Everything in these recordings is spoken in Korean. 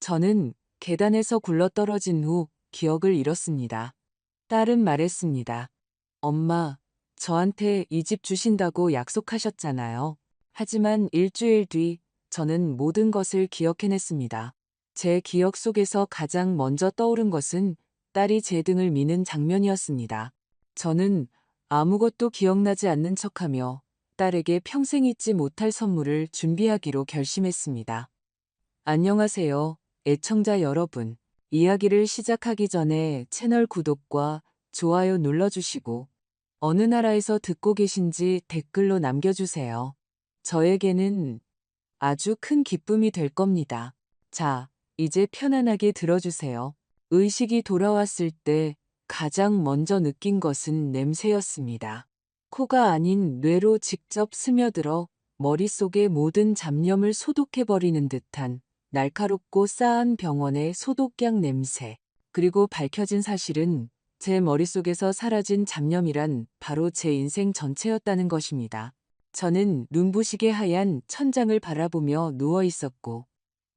저는 계단에서 굴러떨어진 후 기억을 잃었습니다. 딸은 말했습니다. 엄마, 저한테 이 집 주신다고 약속하셨잖아요. 하지만 일주일 뒤 저는 모든 것을 기억해냈습니다. 제 기억 속에서 가장 먼저 떠오른 것은 딸이 제 등을 미는 장면이었습니다. 저는 아무것도 기억나지 않는 척하며 딸에게 평생 잊지 못할 선물을 준비하기로 결심했습니다. 안녕하세요, 애청자 여러분. 이야기를 시작하기 전에 채널 구독과 좋아요 눌러주시고 어느 나라에서 듣고 계신지 댓글로 남겨주세요. 저에게는 아주 큰 기쁨이 될 겁니다. 자, 이제 편안하게 들어주세요. 의식이 돌아왔을 때 가장 먼저 느낀 것은 냄새였습니다. 코가 아닌 뇌로 직접 스며들어 머릿속의 모든 잡념을 소독해버리는 듯한 날카롭고 싸한 병원의 소독약 냄새. 그리고 밝혀진 사실은 제 머릿속에서 사라진 잡념이란 바로 제 인생 전체였다는 것입니다. 저는 눈부시게 하얀 천장을 바라보며 누워 있었고,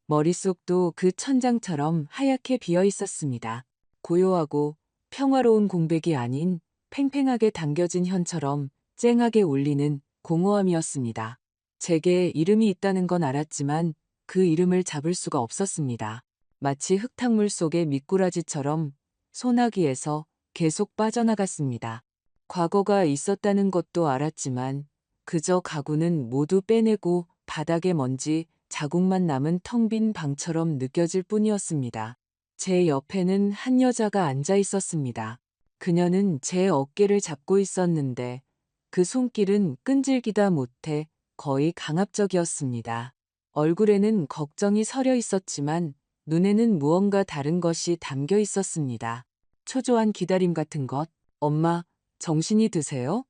머릿속도 그 천장처럼 하얗게 비어 있었습니다. 고요하고 평화로운 공백이 아닌 팽팽하게 당겨진 현처럼 쨍하게 울리는 공허함이었습니다. 제게 이름이 있다는 건 알았지만 그 이름을 잡을 수가 없었습니다. 마치 흙탕물 속의 미꾸라지처럼 소나기에서 계속 빠져나갔습니다. 과거가 있었다는 것도 알았지만 그저 가구는 모두 빼내고 바닥에 먼지 자국만 남은 텅 빈 방처럼 느껴질 뿐이었습니다. 제 옆에는 한 여자가 앉아 있었습니다. 그녀는 제 어깨를 잡고 있었는데 그 손길은 끈질기다 못해 거의 강압적이었습니다. 얼굴에는 걱정이 서려 있었지만 눈에는 무언가 다른 것이 담겨 있었습니다. 초조한 기다림 같은 것. 엄마, 정신이 드세요?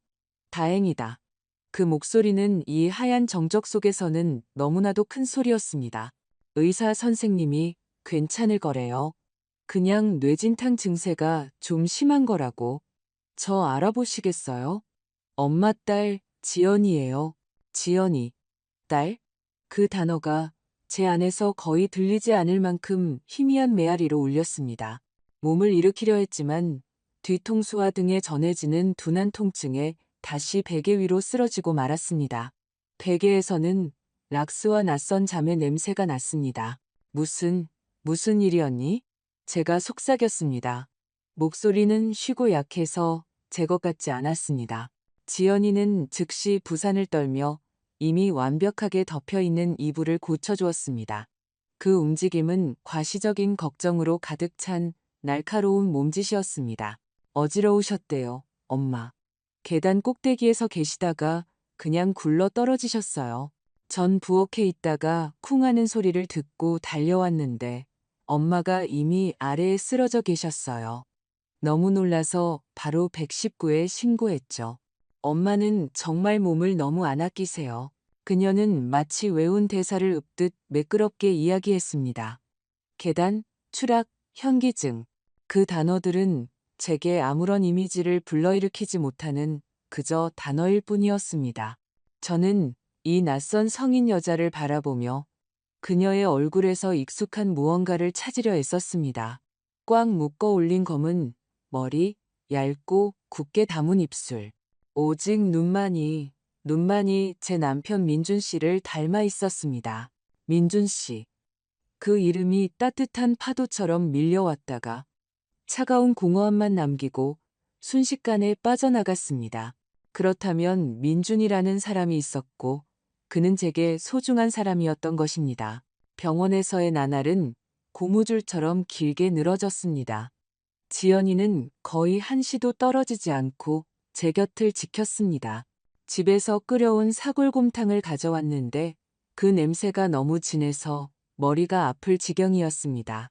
다행이다. 그 목소리는 이 하얀 정적 속에서는 너무나도 큰 소리였습니다. 의사 선생님이 괜찮을 거래요. 그냥 뇌진탕 증세가 좀 심한 거라고. 저 알아보시겠어요? 엄마 딸 지연이에요. 지연이. 딸? 그 단어가 제 안에서 거의 들리지 않을 만큼 희미한 메아리로 울렸습니다. 몸을 일으키려 했지만 뒤통수와 등에 전해지는 둔한 통증에 다시 베개 위로 쓰러지고 말았습니다. 베개에서는 락스와 낯선 잠의 냄새가 났습니다. 무슨 일이었니? 제가 속삭였습니다. 목소리는 쉬고 약해서 제 것 같지 않았습니다. 지연이는 즉시 부산을 떨며 이미 완벽하게 덮여있는 이불을 고쳐주었습니다. 그 움직임은 과시적인 걱정으로 가득 찬 날카로운 몸짓이었습니다. 어지러우셨대요, 엄마. 계단 꼭대기에서 계시다가 그냥 굴러 떨어지셨어요. 전 부엌에 있다가 쿵 하는 소리를 듣고 달려왔는데 엄마가 이미 아래에 쓰러져 계셨어요. 너무 놀라서 바로 119에 신고했죠. 엄마는 정말 몸을 너무 안 아끼세요. 그녀는 마치 외운 대사를 읊듯 매끄럽게 이야기했습니다. 계단, 추락, 현기증. 그 단어들은 제게 아무런 이미지를 불러일으키지 못하는 그저 단어일 뿐이었습니다. 저는 이 낯선 성인 여자를 바라보며 그녀의 얼굴에서 익숙한 무언가를 찾으려 애썼습니다. 꽉 묶어 올린 검은 머리, 얇고 굳게 담은 입술. 오직 눈만이 제 남편 민준 씨를 닮아 있었습니다. 민준 씨. 그 이름이 따뜻한 파도처럼 밀려왔다가 차가운 공허함만 남기고 순식간에 빠져나갔습니다. 그렇다면 민준이라는 사람이 있었고 그는 제게 소중한 사람이었던 것입니다. 병원에서의 나날은 고무줄처럼 길게 늘어졌습니다. 지연이는 거의 한시도 떨어지지 않고 제 곁을 지켰습니다. 집에서 끓여온 사골곰탕을 가져왔는데 그 냄새가 너무 진해서 머리가 아플 지경이었습니다.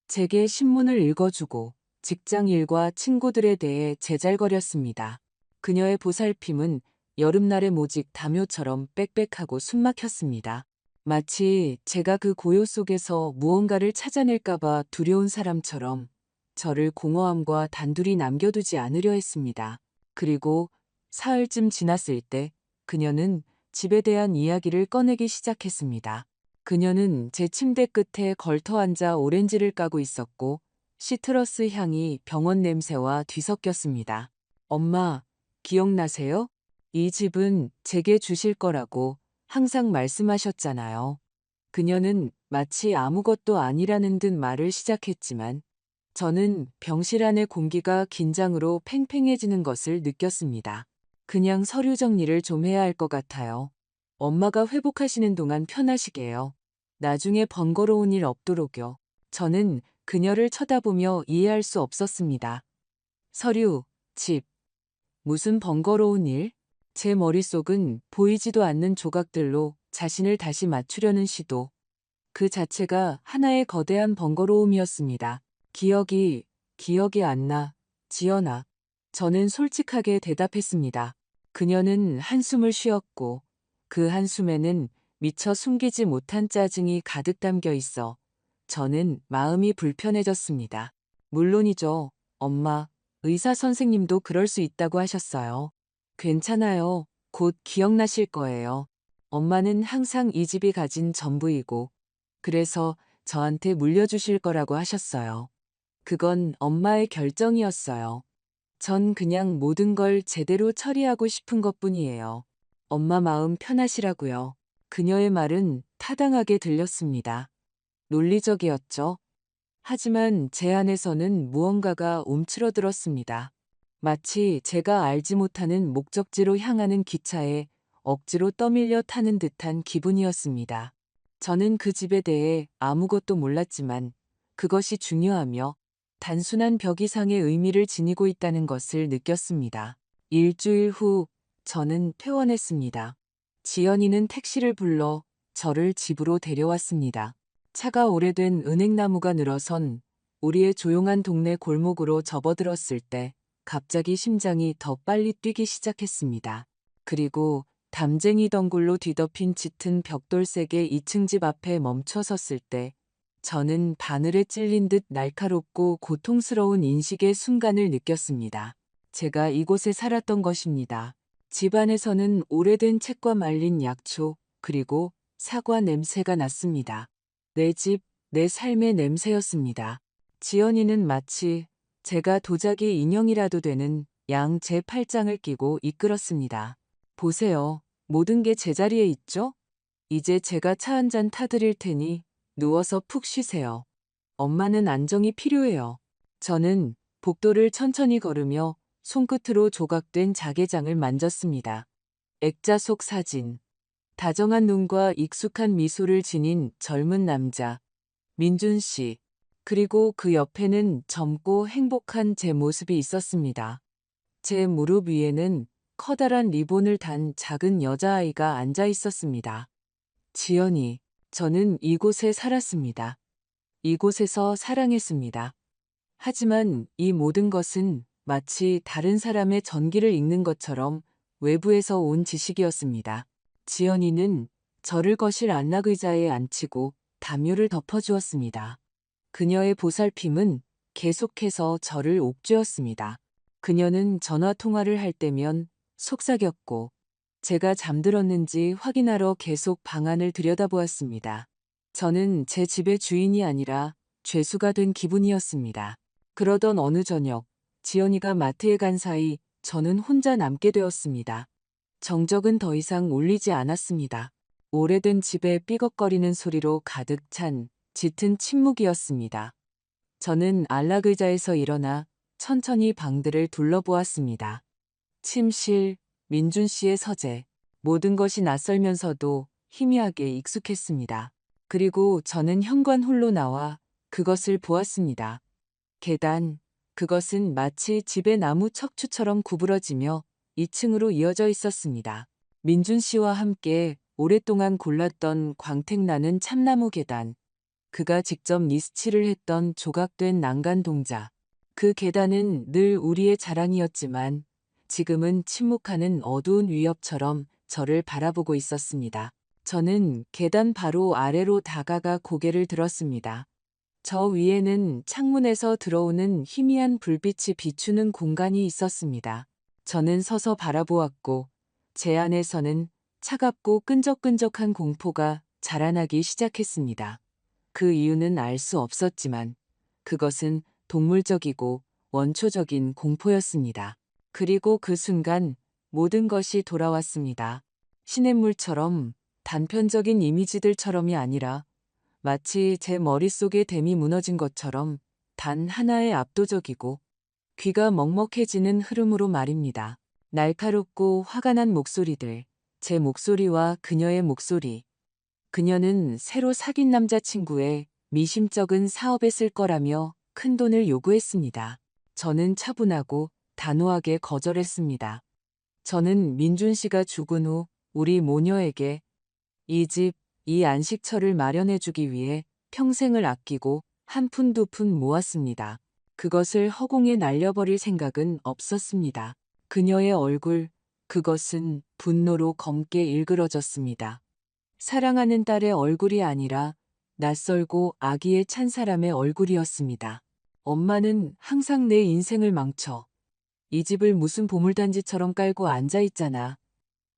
제게 신문을 읽어주고 직장 일과 친구들에 대해 제잘거렸습니다. 그녀의 보살핌은 여름날의 모직 담요처럼 빽빽하고 숨막혔습니다. 마치 제가 그 고요 속에서 무언가를 찾아낼까봐 두려운 사람처럼 저를 공허함과 단둘이 남겨두지 않으려 했습니다. 그리고 사흘쯤 지났을 때 그녀는 집에 대한 이야기를 꺼내기 시작했습니다. 그녀는 제 침대 끝에 걸터 앉아 오렌지를 까고 있었고 시트러스 향이 병원 냄새와 뒤섞였습니다. 엄마, 기억나세요? 이 집은 제게 주실 거라고 항상 말씀하셨잖아요. 그녀는 마치 아무것도 아니라는 듯 말을 시작했지만 저는 병실 안의 공기가 긴장으로 팽팽해지는 것을 느꼈습니다. 그냥 서류 정리를 좀 해야 할 것 같아요. 엄마가 회복하시는 동안 편하시게요. 나중에 번거로운 일 없도록요. 저는 그녀를 쳐다보며 이해할 수 없었습니다. 서류, 집, 무슨 번거로운 일? 제 머릿속은 보이지도 않는 조각들로 자신을 다시 맞추려는 시도. 그 자체가 하나의 거대한 번거로움이었습니다. 기억이 안 나, 지연아. 저는 솔직하게 대답했습니다. 그녀는 한숨을 쉬었고 그 한숨에는 미처 숨기지 못한 짜증이 가득 담겨 있어 저는 마음이 불편해졌습니다. 물론이죠, 엄마. 의사 선생님도 그럴 수 있다고 하셨어요. 괜찮아요. 곧 기억나실 거예요. 엄마는 항상 이 집이 가진 전부이고 그래서 저한테 물려주실 거라고 하셨어요. 그건 엄마의 결정이었어요. 전 그냥 모든 걸 제대로 처리하고 싶은 것뿐이에요. 엄마 마음 편하시라고요. 그녀의 말은 타당하게 들렸습니다. 논리적이었죠. 하지만 제 안에서는 무언가가 움츠러들었습니다. 마치 제가 알지 못하는 목적지로 향하는 기차에 억지로 떠밀려 타는 듯한 기분이었습니다. 저는 그 집에 대해 아무것도 몰랐지만 그것이 중요하며 단순한 벽 이상의 의미를 지니고 있다는 것을 느꼈습니다. 일주일 후 저는 퇴원했습니다. 지연이는 택시를 불러 저를 집으로 데려왔습니다. 차가 오래된 은행나무가 늘어선 우리의 조용한 동네 골목으로 접어들었을 때 갑자기 심장이 더 빨리 뛰기 시작했습니다. 그리고 담쟁이 덩굴로 뒤덮인 짙은 벽돌색의 2층 집 앞에 멈춰 섰을 때 저는 바늘에 찔린 듯 날카롭고 고통스러운 인식의 순간을 느꼈습니다. 제가 이곳에 살았던 것입니다. 집 안에서는 오래된 책과 말린 약초, 그리고 사과 냄새가 났습니다. 내 집, 내 삶의 냄새였습니다. 지연이는 마치 제가 도자기 인형이라도 되는 양 제 팔짱을 끼고 이끌었습니다. 보세요. 모든 게 제자리에 있죠? 이제 제가 차 한 잔 타드릴 테니 누워서 푹 쉬세요. 엄마는 안정이 필요해요. 저는 복도를 천천히 걸으며 손끝으로 조각된 자개장을 만졌습니다. 액자 속 사진. 다정한 눈과 익숙한 미소를 지닌 젊은 남자, 민준 씨. 그리고 그 옆에는 젊고 행복한 제 모습이 있었습니다. 제 무릎 위에는 커다란 리본을 단 작은 여자아이가 앉아 있었습니다. 지연이, 저는 이곳에 살았습니다. 이곳에서 사랑했습니다. 하지만 이 모든 것은 마치 다른 사람의 전기를 읽는 것처럼 외부에서 온 지식이었습니다. 지연이는 저를 거실 안락의자에 앉히고 담요를 덮어주었습니다. 그녀의 보살핌은 계속해서 저를 옥죄었습니다. 그녀는 전화 통화를 할 때면 속삭였고 제가 잠들었는지 확인하러 계속 방안을 들여다보았습니다. 저는 제 집의 주인이 아니라 죄수가 된 기분이었습니다. 그러던 어느 저녁, 지연이가 마트에 간 사이 저는 혼자 남게 되었습니다. 정적은 더 이상 울리지 않았습니다. 오래된 집의 삐걱거리는 소리로 가득 찬 짙은 침묵이었습니다. 저는 안락의자에서 일어나 천천히 방들을 둘러보았습니다. 침실, 민준 씨의 서재, 모든 것이 낯설면서도 희미하게 익숙했습니다. 그리고 저는 현관 홀로 나와 그것을 보았습니다. 계단, 그것은 마치 집의 나무 척추처럼 구부러지며 2층으로 이어져 있었습니다. 민준 씨와 함께 오랫동안 골랐던 광택나는 참나무 계단, 그가 직접 니스치를 했던 조각된 난간 동자. 그 계단은 늘 우리의 자랑이었지만 지금은 침묵하는 어두운 위협처럼 저를 바라보고 있었습니다. 저는 계단 바로 아래로 다가가 고개를 들었습니다. 저 위에는 창문에서 들어오는 희미한 불빛이 비추는 공간이 있었습니다. 저는 서서 바라보았고 제 안에서는 차갑고 끈적끈적한 공포가 자라나기 시작했습니다. 그 이유는 알 수 없었지만 그것은 동물적이고 원초적인 공포였습니다. 그리고 그 순간 모든 것이 돌아왔습니다. 시냇물처럼 단편적인 이미지들처럼이 아니라 마치 제 머릿속에 댐이 무너진 것처럼 단 하나의 압도적이고 귀가 먹먹해지는 흐름으로 말입니다. 날카롭고 화가 난 목소리들, 제 목소리와 그녀의 목소리. 그녀는 새로 사귄 남자친구의 미심쩍은 사업에 쓸 거라며 큰돈을 요구했습니다. 저는 차분하고 단호하게 거절했습니다. 저는 민준 씨가 죽은 후 우리 모녀에게 이 집, 이 안식처를 마련해주기 위해 평생을 아끼고 한 푼 두 푼 모았습니다. 그것을 허공에 날려버릴 생각은 없었습니다. 그녀의 얼굴, 그것은 분노로 검게 일그러졌습니다. 사랑하는 딸의 얼굴이 아니라 낯설고 아기에 찬 사람의 얼굴이었습니다. 엄마는 항상 내 인생을 망쳐. 이 집을 무슨 보물단지처럼 깔고 앉아있잖아.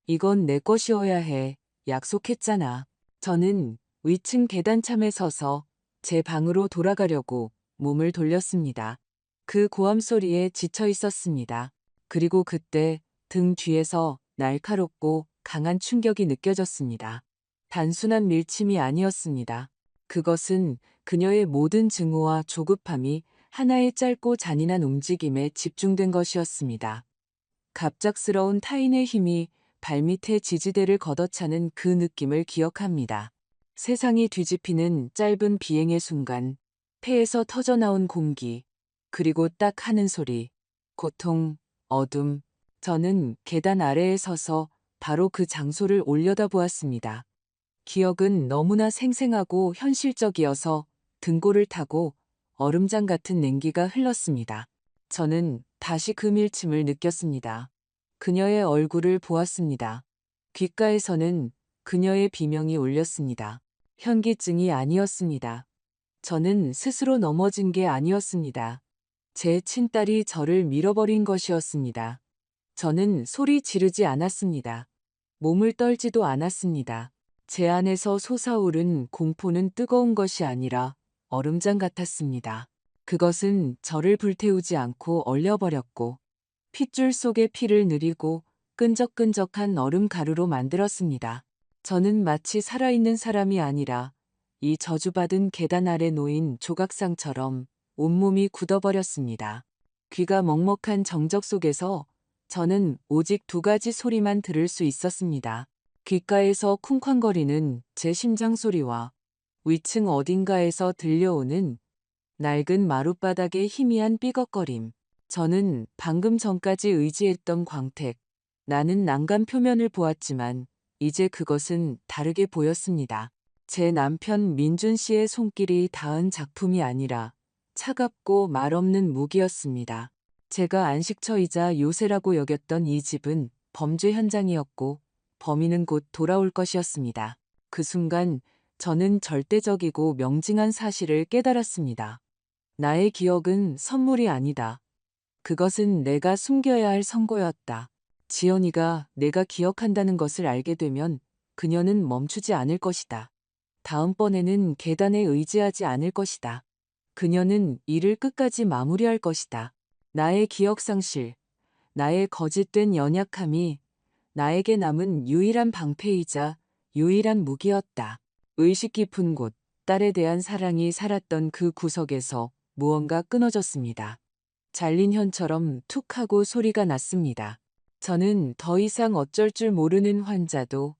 이건 내 것이어야 해. 약속했잖아. 저는 위층 계단참에 서서 제 방으로 돌아가려고 몸을 돌렸습니다. 그 고함 소리에 지쳐 있었습니다. 그리고 그때 등 뒤에서 날카롭고 강한 충격이 느껴졌습니다. 단순한 밀침이 아니었습니다. 그것은 그녀의 모든 증오와 조급함이 하나의 짧고 잔인한 움직임에 집중된 것이었습니다. 갑작스러운 타인의 힘이 발밑에 지지대를 걷어차는 그 느낌을 기억합니다. 세상이 뒤집히는 짧은 비행의 순간, 폐에서 터져나온 공기, 그리고 딱 하는 소리, 고통, 어둠. 저는 계단 아래에 서서 바로 그 장소를 올려다보았습니다. 기억은 너무나 생생하고 현실적이어서 등골을 타고 얼음장 같은 냉기가 흘렀습니다. 저는 다시 그 밀침을 느꼈습니다. 그녀의 얼굴을 보았습니다. 귓가에서는 그녀의 비명이 울렸습니다. 현기증이 아니었습니다. 저는 스스로 넘어진 게 아니었습니다. 제 친딸이 저를 밀어버린 것이었습니다. 저는 소리 지르지 않았습니다. 몸을 떨지도 않았습니다. 제 안에서 솟아오른 공포는 뜨거운 것이 아니라 얼음장 같았습니다. 그것은 저를 불태우지 않고 얼려버렸고 핏줄 속의 피를 느리고 끈적끈적한 얼음 가루로 만들었습니다. 저는 마치 살아있는 사람이 아니라 이 저주받은 계단 아래 놓인 조각상처럼 온몸이 굳어버렸습니다. 귀가 먹먹한 정적 속에서 저는 오직 두 가지 소리만 들을 수 있었습니다. 귓가에서 쿵쾅거리는 제 심장 소리와 위층 어딘가에서 들려오는 낡은 마룻바닥의 희미한 삐걱거림. 저는 방금 전까지 의지했던 광택, 나는 난간 표면을 보았지만 이제 그것은 다르게 보였습니다. 제 남편 민준 씨의 손길이 닿은 작품이 아니라 차갑고 말없는 무기였습니다. 제가 안식처이자 요새라고 여겼던 이 집은 범죄 현장이었고 범인은 곧 돌아올 것이었습니다. 그 순간 저는 절대적이고 명징한 사실을 깨달았습니다. 나의 기억은 선물이 아니다. 그것은 내가 숨겨야 할 선고였다. 지연이가 내가 기억한다는 것을 알게 되면 그녀는 멈추지 않을 것이다. 다음번에는 계단에 의지하지 않을 것이다. 그녀는 일을 끝까지 마무리할 것이다. 나의 기억 상실, 나의 거짓된 연약함이 나에게 남은 유일한 방패이자 유일한 무기였다. 의식 깊은 곳, 딸에 대한 사랑이 살았던 그 구석에서 무언가 끊어졌습니다. 잘린 현처럼 툭 하고 소리가 났습니다. 저는 더 이상 어쩔 줄 모르는 환자도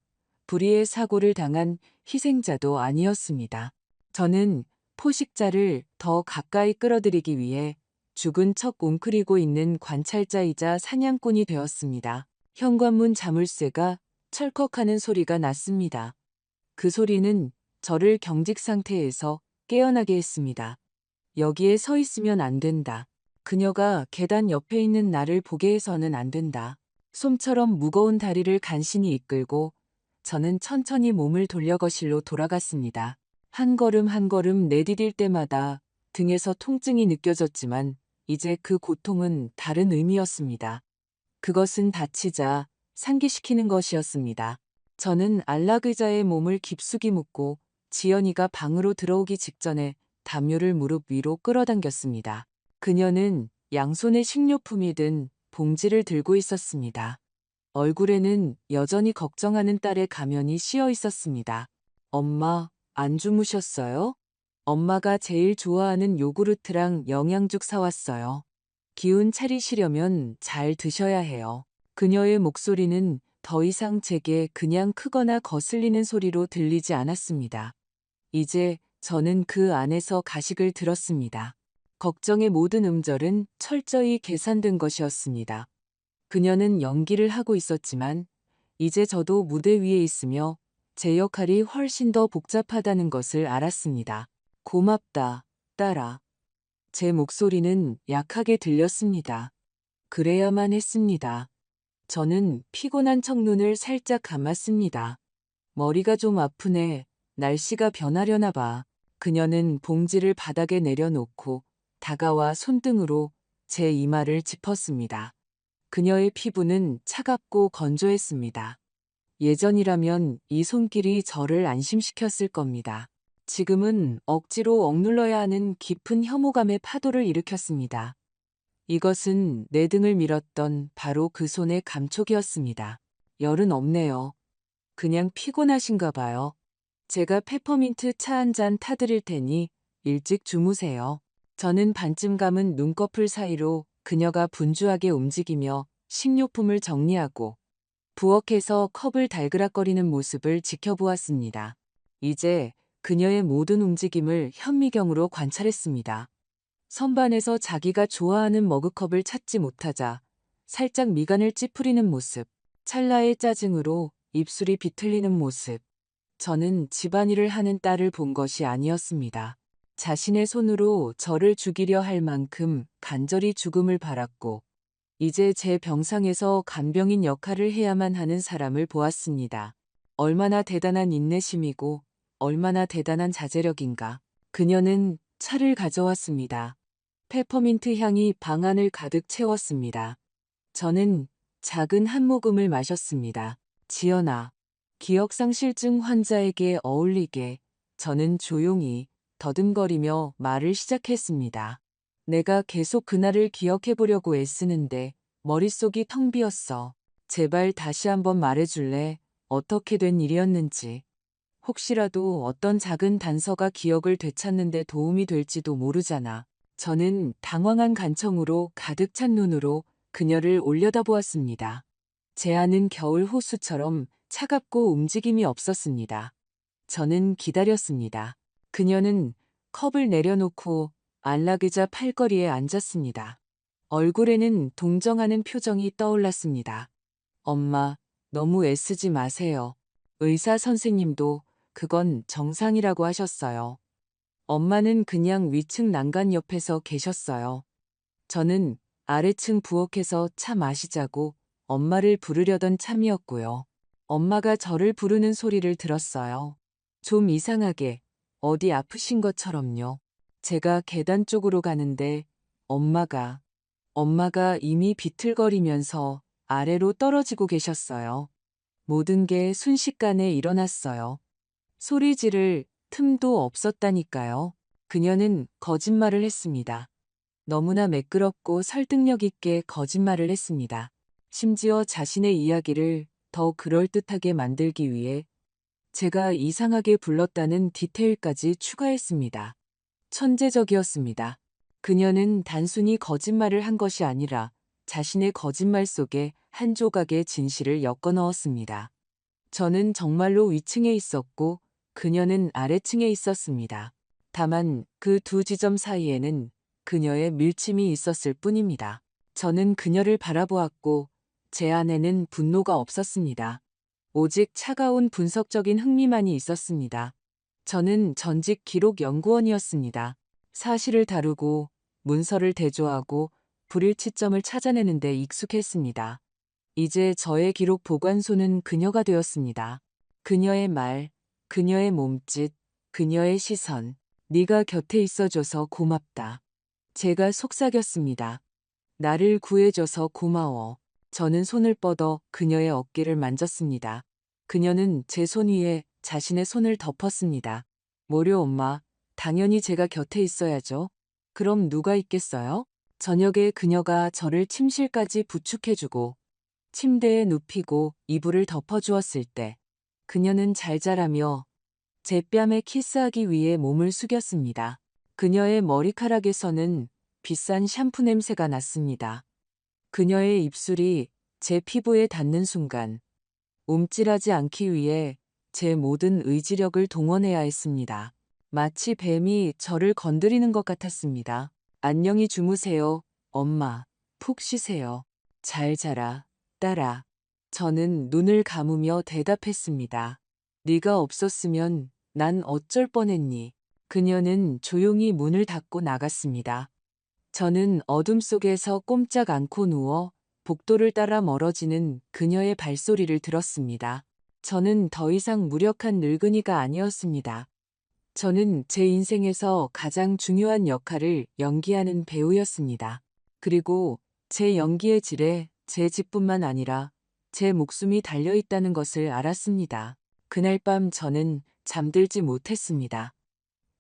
불의의 사고를 당한 희생자도 아니었습니다. 저는 포식자를 더 가까이 끌어들이기 위해 죽은 척 웅크리고 있는 관찰자이자 사냥꾼이 되었습니다. 현관문 자물쇠가 철컥하는 소리가 났습니다. 그 소리는 저를 경직 상태에서 깨어나게 했습니다. 여기에 서 있으면 안 된다. 그녀가 계단 옆에 있는 나를 보게 해서는 안 된다. 솜처럼 무거운 다리를 간신히 이끌고 저는 천천히 몸을 돌려 거실로 돌아갔습니다. 한 걸음 한 걸음 내디딜 때마다 등에서 통증이 느껴졌지만 이제 그 고통은 다른 의미였습니다. 그것은 다치자 상기시키는 것이었습니다. 저는 안락의자의 몸을 깊숙이 묶고 지연이가 방으로 들어오기 직전에 담요를 무릎 위로 끌어당겼습니다. 그녀는 양손에 식료품이 든 봉지를 들고 있었습니다. 얼굴에는 여전히 걱정하는 딸의 가면이 씌어 있었습니다. 엄마, 안 주무셨어요? 엄마가 제일 좋아하는 요구르트랑 영양죽 사왔어요. 기운 차리시려면 잘 드셔야 해요. 그녀의 목소리는 더 이상 제게 그냥 크거나 거슬리는 소리로 들리지 않았습니다. 이제 저는 그 안에서 가식을 들었습니다. 걱정의 모든 음절은 철저히 계산된 것이었습니다. 그녀는 연기를 하고 있었지만 이제 저도 무대 위에 있으며 제 역할이 훨씬 더 복잡하다는 것을 알았습니다. 고맙다, 딸아. 제 목소리는 약하게 들렸습니다. 그래야만 했습니다. 저는 피곤한 첫눈을 살짝 감았습니다. 머리가 좀 아프네. 날씨가 변하려나 봐. 그녀는 봉지를 바닥에 내려놓고 다가와 손등으로 제 이마를 짚었습니다. 그녀의 피부는 차갑고 건조했습니다. 예전이라면 이 손길이 저를 안심시켰을 겁니다. 지금은 억지로 억눌러야 하는 깊은 혐오감의 파도를 일으켰습니다. 이것은 내 등을 밀었던 바로 그 손의 감촉이었습니다. 열은 없네요. 그냥 피곤하신가 봐요. 제가 페퍼민트 차 한 잔 타드릴 테니 일찍 주무세요. 저는 반쯤 감은 눈꺼풀 사이로 그녀가 분주하게 움직이며 식료품을 정리하고 부엌에서 컵을 달그락거리는 모습을 지켜보았습니다. 이제 그녀의 모든 움직임을 현미경으로 관찰했습니다. 선반에서 자기가 좋아하는 머그컵을 찾지 못하자 살짝 미간을 찌푸리는 모습, 찰나의 짜증으로 입술이 비틀리는 모습. 저는 집안일을 하는 딸을 본 것이 아니었습니다. 자신의 손으로 저를 죽이려 할 만큼 간절히 죽음을 바랐고 이제 제 병상에서 간병인 역할을 해야만 하는 사람을 보았습니다. 얼마나 대단한 인내심이고 얼마나 대단한 자제력인가. 그녀는 차를 가져왔습니다. 페퍼민트 향이 방 안을 가득 채웠습니다. 저는 작은 한 모금을 마셨습니다. 지연아, 기억상실증 환자에게 어울리게 저는 조용히 더듬거리며 말을 시작했습니다. 내가 계속 그날을 기억해보려고 애쓰는데 머릿속이 텅 비었어. 제발 다시 한번 말해줄래? 어떻게 된 일이었는지. 혹시라도 어떤 작은 단서가 기억을 되찾는 데 도움이 될지도 모르잖아. 저는 당황한 간청으로 가득 찬 눈으로 그녀를 올려다보았습니다. 제 안은 겨울 호수처럼 차갑고 움직임이 없었습니다. 저는 기다렸습니다. 그녀는 컵을 내려놓고 안락의자 팔걸이에 앉았습니다. 얼굴에는 동정하는 표정이 떠올랐습니다. 엄마, 너무 애쓰지 마세요. 의사 선생님도 그건 정상이라고 하셨어요. 엄마는 그냥 위층 난간 옆에서 계셨어요. 저는 아래층 부엌에서 차 마시자고 엄마를 부르려던 참이었고요. 엄마가 저를 부르는 소리를 들었어요. 좀 이상하게 어디 아프신 것처럼요. 제가 계단 쪽으로 가는데 엄마가 이미 비틀거리면서 아래로 떨어지고 계셨어요. 모든 게 순식간에 일어났어요. 소리 지를 틈도 없었다니까요. 그녀는 거짓말을 했습니다. 너무나 매끄럽고 설득력 있게 거짓말을 했습니다. 심지어 자신의 이야기를 더 그럴듯하게 만들기 위해 제가 이상하게 불렀다는 디테일까지 추가했습니다. 천재적이었습니다. 그녀는 단순히 거짓말을 한 것이 아니라 자신의 거짓말 속에 한 조각의 진실을 엮어 넣었습니다. 저는 정말로 위층에 있었고 그녀는 아래층에 있었습니다. 다만 그 두 지점 사이에는 그녀의 밀침이 있었을 뿐입니다. 저는 그녀를 바라보았고 제 안에는 분노가 없었습니다. 오직 차가운 분석적인 흥미만이 있었습니다. 저는 전직 기록 연구원이었습니다. 사실을 다루고 문서를 대조하고 불일치점을 찾아내는 데 익숙했습니다. 이제 저의 기록 보관소는 그녀가 되었습니다. 그녀의 말, 그녀의 몸짓, 그녀의 시선. 네가 곁에 있어줘서 고맙다. 제가 속삭였습니다. 나를 구해줘서 고마워. 저는 손을 뻗어 그녀의 어깨를 만졌습니다. 그녀는 제 손 위에 자신의 손을 덮었습니다. 뭐려 엄마, 당연히 제가 곁에 있어야죠. 그럼 누가 있겠어요? 저녁에 그녀가 저를 침실까지 부축해주고 침대에 눕히고 이불을 덮어주었을 때 그녀는 잘 자라며 제 뺨에 키스하기 위해 몸을 숙였습니다. 그녀의 머리카락에서는 비싼 샴푸 냄새가 났습니다. 그녀의 입술이 제 피부에 닿는 순간 움찔하지 않기 위해 제 모든 의지력을 동원해야 했습니다. 마치 뱀이 저를 건드리는 것 같았습니다. 안녕히 주무세요, 엄마. 푹 쉬세요. 잘 자라, 딸아. 저는 눈을 감으며 대답했습니다. 네가 없었으면 난 어쩔 뻔했니? 그녀는 조용히 문을 닫고 나갔습니다. 저는 어둠 속에서 꼼짝 않고 누워 복도를 따라 멀어지는 그녀의 발소리를 들었습니다. 저는 더 이상 무력한 늙은이가 아니었습니다. 저는 제 인생에서 가장 중요한 역할을 연기하는 배우였습니다. 그리고 제 연기의 질에 제 집뿐만 아니라 제 목숨이 달려있다는 것을 알았습니다. 그날 밤 저는 잠들지 못했습니다.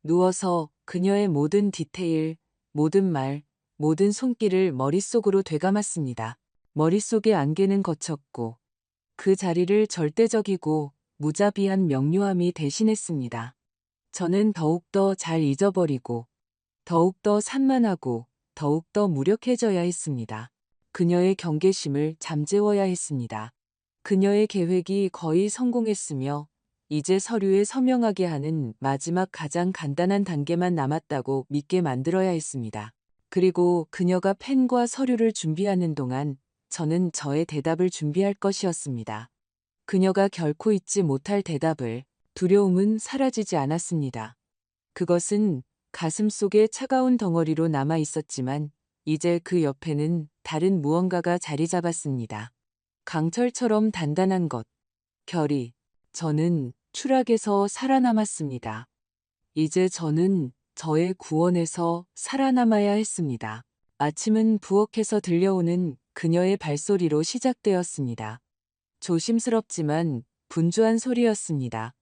누워서 그녀의 모든 디테일, 모든 말, 모든 손길을 머릿속으로 되감았습니다. 머릿속의 안개는 거쳤고 그 자리를 절대적이고 무자비한 명료함이 대신했습니다. 저는 더욱더 잘 잊어버리고 더욱더 산만하고 더욱더 무력해져야 했습니다. 그녀의 경계심을 잠재워야 했습니다. 그녀의 계획이 거의 성공했으며 이제 서류에 서명하게 하는 마지막 가장 간단한 단계만 남았다고 믿게 만들어야 했습니다. 그리고 그녀가 펜과 서류를 준비하는 동안 저는 저의 대답을 준비할 것이었습니다. 그녀가 결코 잊지 못할 대답을. 두려움은 사라지지 않았습니다. 그것은 가슴 속에 차가운 덩어리로 남아 있었지만 이제 그 옆에는 다른 무언가가 자리 잡았습니다. 강철처럼 단단한 것. 결의. 저는 추락에서 살아남았습니다. 이제 저는 저의 구원에서 살아남아야 했습니다. 아침은 부엌에서 들려오는 그녀의 발소리로 시작되었습니다. 조심스럽지만 분주한 소리였습니다.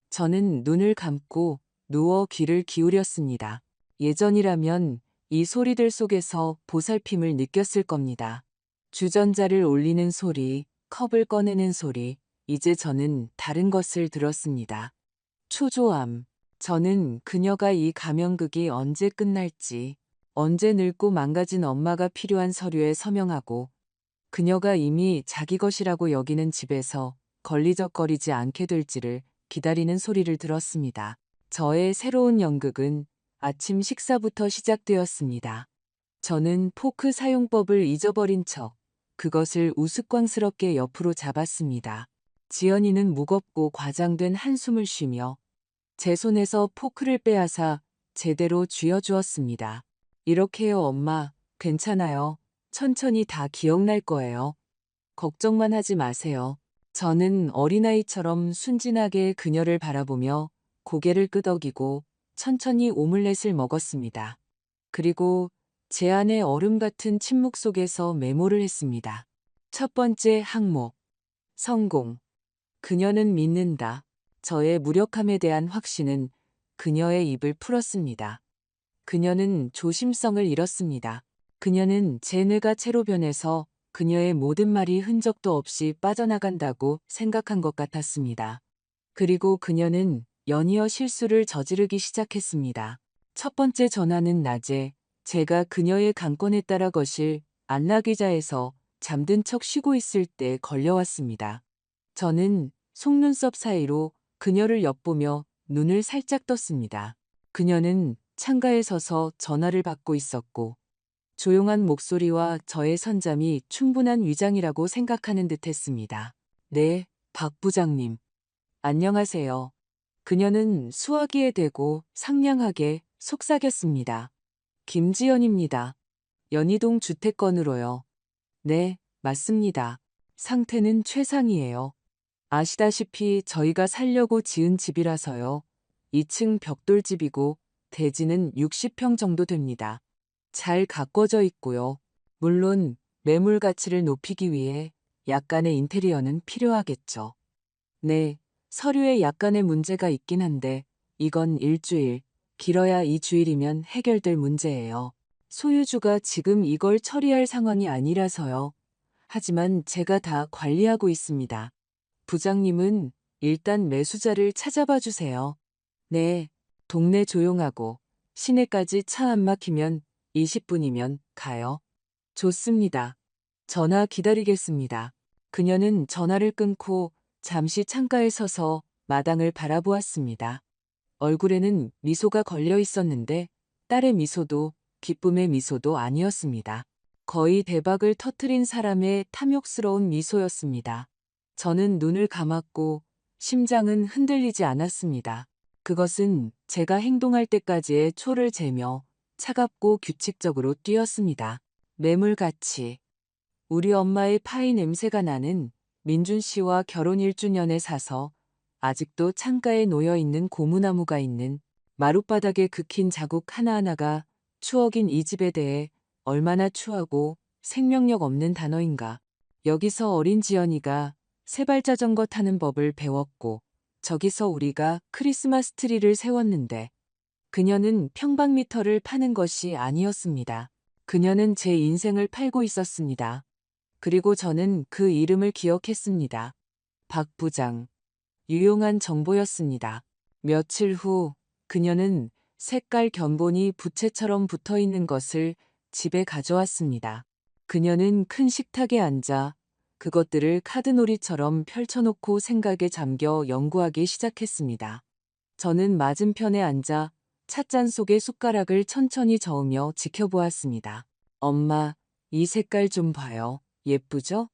저는 눈을 감고 누워 귀를 기울였습니다. 예전이라면 이 소리들 속에서 보살핌을 느꼈을 겁니다. 주전자를 올리는 소리, 컵을 꺼내는 소리, 이제 저는 다른 것을 들었습니다. 초조함. 저는 그녀가 이 가면극이 언제 끝날지, 언제 늙고 망가진 엄마가 필요한 서류에 서명하고, 그녀가 이미 자기 것이라고 여기는 집에서 걸리적거리지 않게 될지를 기다리는 소리를 들었습니다. 저의 새로운 연극은 아침 식사부터 시작되었습니다. 저는 포크 사용법을 잊어버린 척 그것을 우스꽝스럽게 옆으로 잡았습니다. 지연이는 무겁고 과장된 한숨을 쉬며 제 손에서 포크를 빼앗아 제대로 쥐어주었습니다. 이렇게요, 엄마. 괜찮아요. 천천히 다 기억날 거예요. 걱정만 하지 마세요. 저는 어린아이처럼 순진하게 그녀를 바라보며 고개를 끄덕이고 천천히 오믈렛을 먹었습니다. 그리고 제 안의 얼음 같은 침묵 속에서 메모를 했습니다. 첫 번째 항목. 성공. 그녀는 믿는다. 저의 무력함에 대한 확신은 그녀의 입을 풀었습니다. 그녀는 조심성을 잃었습니다. 그녀는 제 뇌가 채로 변해서 그녀의 모든 말이 흔적도 없이 빠져나간다고 생각한 것 같았습니다. 그리고 그녀는 연이어 실수를 저지르기 시작했습니다. 첫 번째 전화는 낮에 제가 그녀의 강권에 따라 거실 안락의자에서 잠든 척 쉬고 있을 때 걸려왔습니다. 저는 속눈썹 사이로 그녀를 엿보며 눈을 살짝 떴습니다. 그녀는 창가에 서서 전화를 받고 있었고 조용한 목소리와 저의 선잠이 충분한 위장이라고 생각하는 듯했습니다. 네, 박 부장님. 안녕하세요. 그녀는 수화기에 대고 상냥하게 속삭였습니다. 김지연입니다. 연희동 주택건으로요. 네, 맞습니다. 상태는 최상이에요. 아시다시피 저희가 살려고 지은 집이라서요. 2층 벽돌집이고 대지는 60평 정도 됩니다. 잘 가꿔져 있고요. 물론 매물 가치를 높이기 위해 약간의 인테리어는 필요하겠죠. 네, 서류에 약간의 문제가 있긴 한데 이건 일주일, 길어야 2주일이면 해결될 문제예요. 소유주가 지금 이걸 처리할 상황이 아니라서요. 하지만 제가 다 관리하고 있습니다. 부장님은 일단 매수자를 찾아봐 주세요. 네, 동네 조용하고 시내까지 차 안 막히면 20분이면 가요. 좋습니다. 전화 기다리겠습니다. 그녀는 전화를 끊고 잠시 창가에 서서 마당을 바라보았습니다. 얼굴에는 미소가 걸려 있었는데 딸의 미소도 기쁨의 미소도 아니었습니다. 거의 대박을 터트린 사람의 탐욕스러운 미소였습니다. 저는 눈을 감았고 심장은 흔들리지 않았습니다. 그것은 제가 행동할 때까지의 초를 재며 차갑고 규칙적으로 뛰었습니다. 매물같이 우리 엄마의 파이 냄새가 나는 민준 씨와 결혼 1주년에 사서 아직도 창가에 놓여 있는 고무나무가 있는 마룻바닥에 긁힌 자국 하나하나가 추억인 이 집에 대해 얼마나 추하고 생명력 없는 단어인가. 여기서 어린 지연이가 세발자전거 타는 법을 배웠고 저기서 우리가 크리스마스 트리를 세웠는데 그녀는 평방미터를 파는 것이 아니었습니다. 그녀는 제 인생을 팔고 있었습니다. 그리고 저는 그 이름을 기억했습니다. 박 부장. 유용한 정보였습니다. 며칠 후 그녀는 색깔 견본이 부채처럼 붙어 있는 것을 집에 가져왔습니다. 그녀는 큰 식탁에 앉아 그것들을 카드놀이처럼 펼쳐놓고 생각에 잠겨 연구하기 시작했습니다. 저는 맞은편에 앉아 찻잔 속에 숟가락을 천천히 저으며 지켜보았습니다. 엄마, 이 색깔 좀 봐요. 예쁘죠?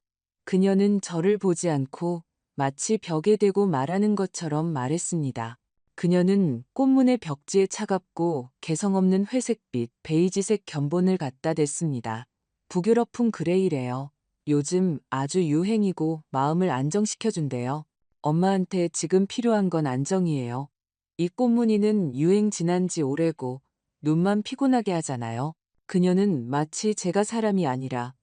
그녀는 저를 보지 않고 마치 벽에 대고 말하는 것처럼 말했습니다. 그녀는 꽃무늬 벽지에 차갑고 개성없는 회색빛, 베이지색 견본을 갖다 댔습니다. 북유럽풍 그레이래요. 요즘 아주 유행이고 마음을 안정시켜준대요. 엄마한테 지금 필요한 건 안정이에요. 이 꽃무늬는 유행 지난 지 오래고 눈만 피곤하게 하잖아요. 그녀는 마치 제가 사람이 아니라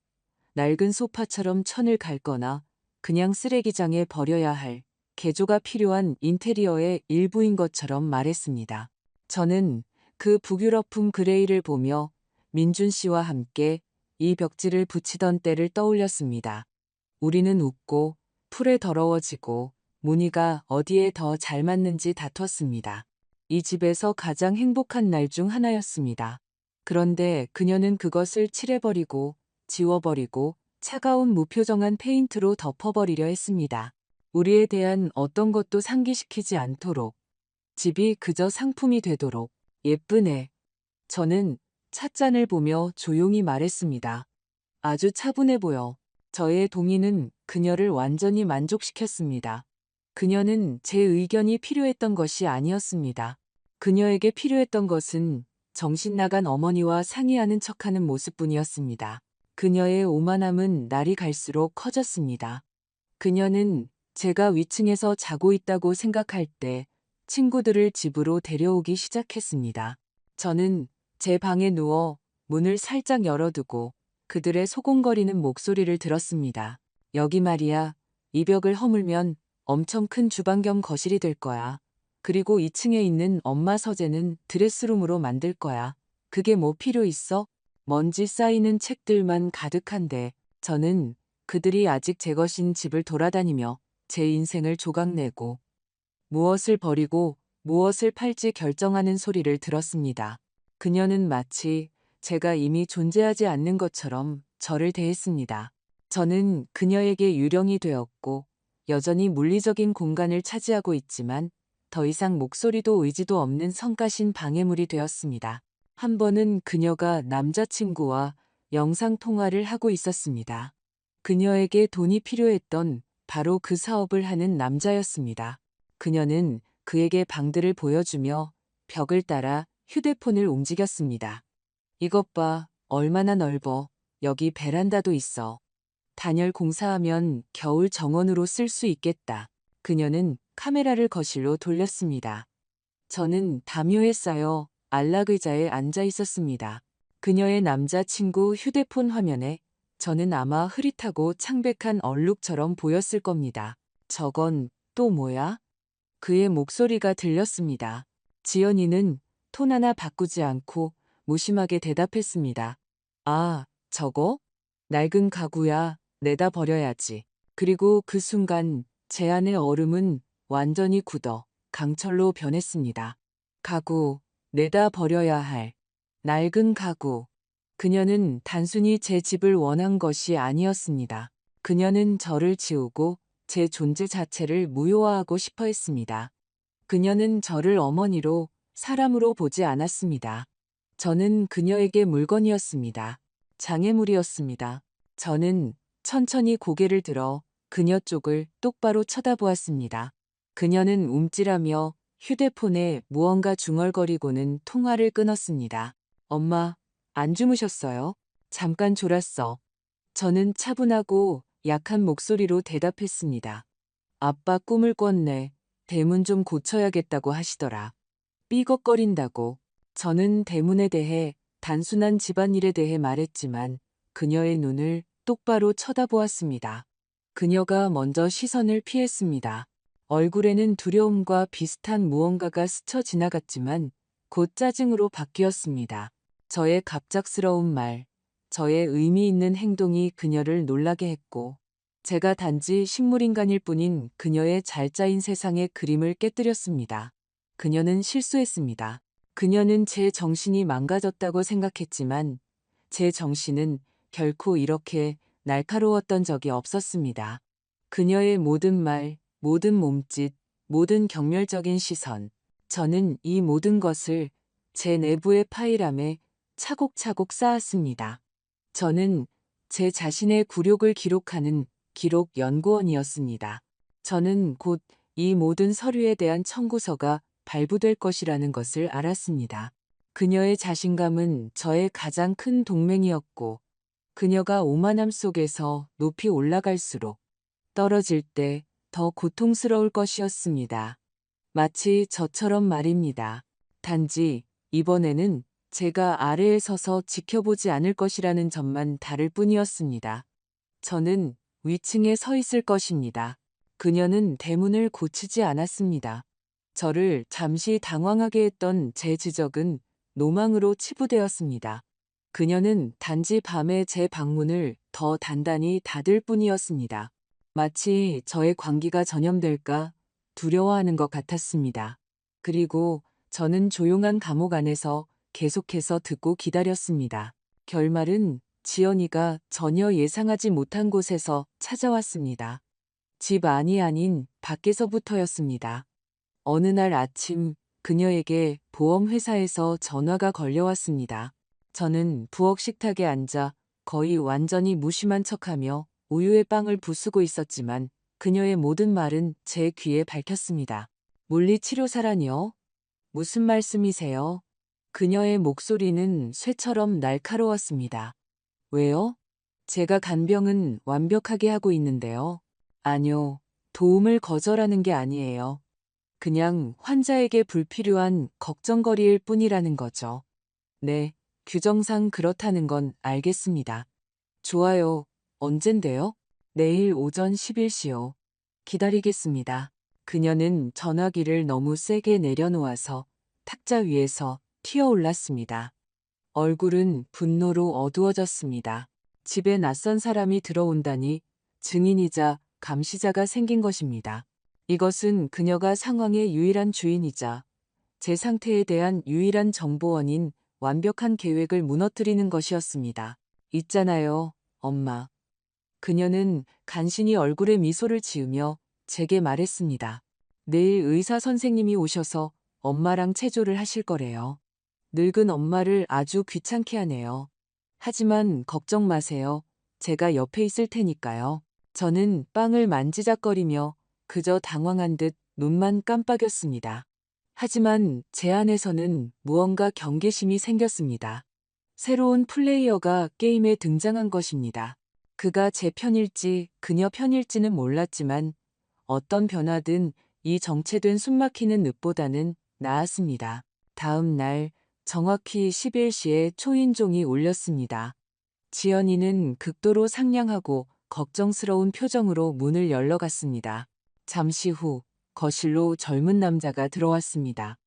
낡은 소파처럼 천을 갉거나 그냥 쓰레기장에 버려야 할 개조가 필요한 인테리어의 일부인 것처럼 말했습니다. 저는 그 북유럽풍 그레이를 보며 민준 씨와 함께 이 벽지를 붙이던 때를 떠올렸습니다. 우리는 웃고 풀에 더러워지고 무늬가 어디에 더 잘 맞는지 다퉜습니다. 이 집에서 가장 행복한 날 중 하나였습니다. 그런데 그녀는 그것을 칠해버리고 지워버리고 차가운 무표정한 페인트로 덮어버리려 했습니다. 우리에 대한 어떤 것도 상기시키지 않도록 집이 그저 상품이 되도록 예쁘네. 저는 찻잔을 보며 조용히 말했습니다. 아주 차분해 보여. 저의 동의는 그녀를 완전히 만족시켰습니다. 그녀는 제 의견이 필요했던 것이 아니었습니다. 그녀에게 필요했던 것은 정신 나간 어머니와 상의하는 척하는 모습뿐이었습니다. 그녀의 오만함은 날이 갈수록 커졌습니다. 그녀는 제가 위층에서 자고 있다고 생각할 때 친구들을 집으로 데려오기 시작했습니다. 저는 제 방에 누워 문을 살짝 열어두고 그들의 소곤거리는 목소리를 들었습니다. 여기 말이야. 이 벽을 허물면 엄청 큰 주방 겸 거실이 될 거야. 그리고 2층에 있는 엄마 서재는 드레스룸으로 만들 거야. 그게 뭐 필요 있어? 먼지 쌓이는 책들만 가득한데 저는 그들이 아직 제 것인 집을 돌아다니며 제 인생을 조각내고 무엇을 버리고 무엇을 팔지 결정하는 소리를 들었습니다. 그녀는 마치 제가 이미 존재하지 않는 것처럼 저를 대했습니다. 저는 그녀에게 유령이 되었고 여전히 물리적인 공간을 차지하고 있지만 더 이상 목소리도 의지도 없는 성가신 방해물이 되었습니다. 한 번은 그녀가 남자친구와 영상통화를 하고 있었습니다. 그녀에게 돈이 필요했던 바로 그 사업을 하는 남자였습니다. 그녀는 그에게 방들을 보여주며 벽을 따라 휴대폰을 움직였습니다. 이것 봐, 얼마나 넓어. 여기 베란다도 있어. 단열 공사하면 겨울 정원으로 쓸 수 있겠다. 그녀는 카메라를 거실로 돌렸습니다. 저는 담요에 쌓여 안락 의자에 앉아 있었습니다. 그녀의 남자친구 휴대폰 화면에 저는 아마 흐릿하고 창백한 얼룩처럼 보였을 겁니다. 저건 또 뭐야? 그의 목소리가 들렸습니다. 지연이는 톤 하나 바꾸지 않고 무심하게 대답했습니다. 아, 저거? 낡은 가구야. 내다 버려야지. 그리고 그 순간 제 안의 얼음은 완전히 굳어 강철로 변했습니다. 가구, 내다 버려야 할. 낡은 가구. 그녀는 단순히 제 집을 원한 것이 아니었습니다. 그녀는 저를 지우고 제 존재 자체를 무효화하고 싶어 했습니다. 그녀는 저를 어머니로, 사람으로 보지 않았습니다. 저는 그녀에게 물건이었습니다. 장애물이었습니다. 저는 천천히 고개를 들어 그녀 쪽을 똑바로 쳐다보았습니다. 그녀는 움찔하며 휴대폰에 무언가 중얼거리고는 통화를 끊었습니다. 엄마, 안 주무셨어요? 잠깐 졸았어. 저는 차분하고 약한 목소리로 대답했습니다. 아빠 꿈을 꿨네. 대문 좀 고쳐야겠다고 하시더라. 삐걱거린다고. 저는 대문에 대해 단순한 집안일에 대해 말했지만 그녀의 눈을 똑바로 쳐다보았습니다. 그녀가 먼저 시선을 피했습니다. 얼굴에는 두려움과 비슷한 무언가가 스쳐 지나갔지만 곧 짜증으로 바뀌었습니다. 저의 갑작스러운 말, 저의 의미 있는 행동이 그녀를 놀라게 했고 제가 단지 식물인간일 뿐인 그녀의 잘 짜인 세상의 그림을 깨뜨렸습니다. 그녀는 실수했습니다. 그녀는 제 정신이 망가졌다고 생각했지만 제 정신은 결코 이렇게 날카로웠던 적이 없었습니다. 그녀의 모든 말, 모든 몸짓, 모든 경멸적인 시선. 저는 이 모든 것을 제 내부의 파일함에 차곡차곡 쌓았습니다. 저는 제 자신의 굴욕을 기록하는 기록 연구원이었습니다. 저는 곧 이 모든 서류에 대한 청구서가 발부될 것이라는 것을 알았습니다. 그녀의 자신감은 저의 가장 큰 동맹이었고, 그녀가 오만함 속에서 높이 올라갈수록 떨어질 때 더 고통스러울 것이었습니다. 마치 저처럼 말입니다. 단지 이번에는 제가 아래에 서서 지켜보지 않을 것이라는 점만 다를 뿐이었습니다. 저는 위층에 서 있을 것입니다. 그녀는 대문을 고치지 않았습니다. 저를 잠시 당황하게 했던 제 지적은 노망으로 치부되었습니다. 그녀는 단지 밤에 제 방문을 더 단단히 닫을 뿐이었습니다. 마치 저의 광기가 전염될까 두려워하는 것 같았습니다. 그리고 저는 조용한 감옥 안에서 계속해서 듣고 기다렸습니다. 결말은 지연이가 전혀 예상하지 못한 곳에서 찾아왔습니다. 집 안이 아닌 밖에서부터였습니다. 어느 날 아침 그녀에게 보험회사에서 전화가 걸려왔습니다. 저는 부엌 식탁에 앉아 거의 완전히 무심한 척하며 우유에 빵을 부수고 있었지만 그녀의 모든 말은 제 귀에 밝혔습니다. 물리치료사라니요? 무슨 말씀이세요? 그녀의 목소리는 쇠처럼 날카로웠습니다. 왜요? 제가 간병은 완벽하게 하고 있는데요. 아니요, 도움을 거절하는 게 아니에요. 그냥 환자에게 불필요한 걱정거리일 뿐이라는 거죠. 네, 규정상 그렇다는 건 알겠습니다. 좋아요. 언젠데요? 내일 오전 11시요. 기다리겠습니다. 그녀는 전화기를 너무 세게 내려놓아서 탁자 위에서 튀어올랐습니다. 얼굴은 분노로 어두워졌습니다. 집에 낯선 사람이 들어온다니 증인이자 감시자가 생긴 것입니다. 이것은 그녀가 상황의 유일한 주인이자 제 상태에 대한 유일한 정보원인 완벽한 계획을 무너뜨리는 것이었습니다. 있잖아요, 엄마. 그녀는 간신히 얼굴에 미소를 지으며 제게 말했습니다. 내일 의사 선생님이 오셔서 엄마랑 체조를 하실 거래요. 늙은 엄마를 아주 귀찮게 하네요. 하지만 걱정 마세요. 제가 옆에 있을 테니까요. 저는 빵을 만지작거리며 그저 당황한 듯 눈만 깜빡였습니다. 하지만 제 안에서는 무언가 경계심이 생겼습니다. 새로운 플레이어가 게임에 등장한 것입니다. 그가 제 편일지 그녀 편일지는 몰랐지만 어떤 변화든 이 정체된 숨막히는 늪보다는 나았습니다. 다음 날 정확히 11시에 초인종이 울렸습니다. 지연이는 극도로 상냥하고 걱정스러운 표정으로 문을 열러 갔습니다. 잠시 후 거실로 젊은 남자가 들어왔습니다.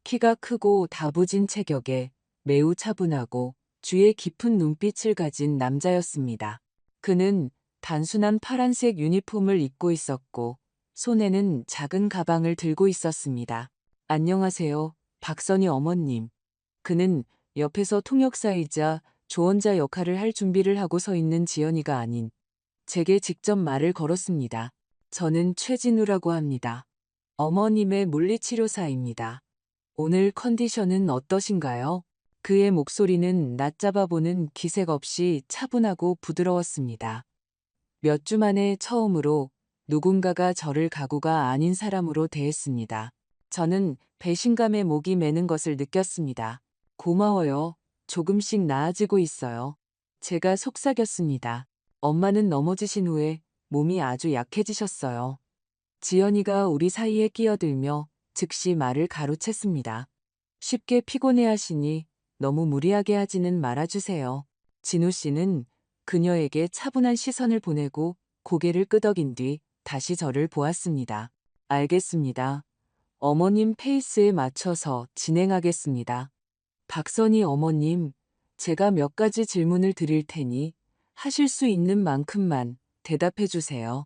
키가 크고 다부진 체격에 매우 차분하고 주의 깊은 눈빛을 가진 남자였습니다. 그는 단순한 파란색 유니폼을 입고 있었고 손에는 작은 가방을 들고 있었습니다. 안녕하세요, 박선희 어머님. 그는 옆에서 통역사이자 조언자 역할을 할 준비를 하고 서 있는 지연이가 아닌 제게 직접 말을 걸었습니다. 저는 최진우라고 합니다. 어머님의 물리치료사입니다. 오늘 컨디션은 어떠신가요? 그의 목소리는 낮잡아 보는 기색 없이 차분하고 부드러웠습니다. 몇 주 만에 처음으로 누군가가 저를 가구가 아닌 사람으로 대했습니다. 저는 배신감에 목이 매는 것을 느꼈습니다. 고마워요. 조금씩 나아지고 있어요. 제가 속삭였습니다. 엄마는 넘어지신 후에 몸이 아주 약해지셨어요. 지연이가 우리 사이에 끼어들며 즉시 말을 가로챘습니다. 쉽게 피곤해하시니 너무 무리하게 하지는 말아주세요. 진우 씨는 그녀에게 차분한 시선을 보내고 고개를 끄덕인 뒤 다시 저를 보았습니다. 알겠습니다. 어머님 페이스에 맞춰서 진행하겠습니다. 박선희 어머님, 제가 몇 가지 질문을 드릴 테니 하실 수 있는 만큼만 대답해 주세요.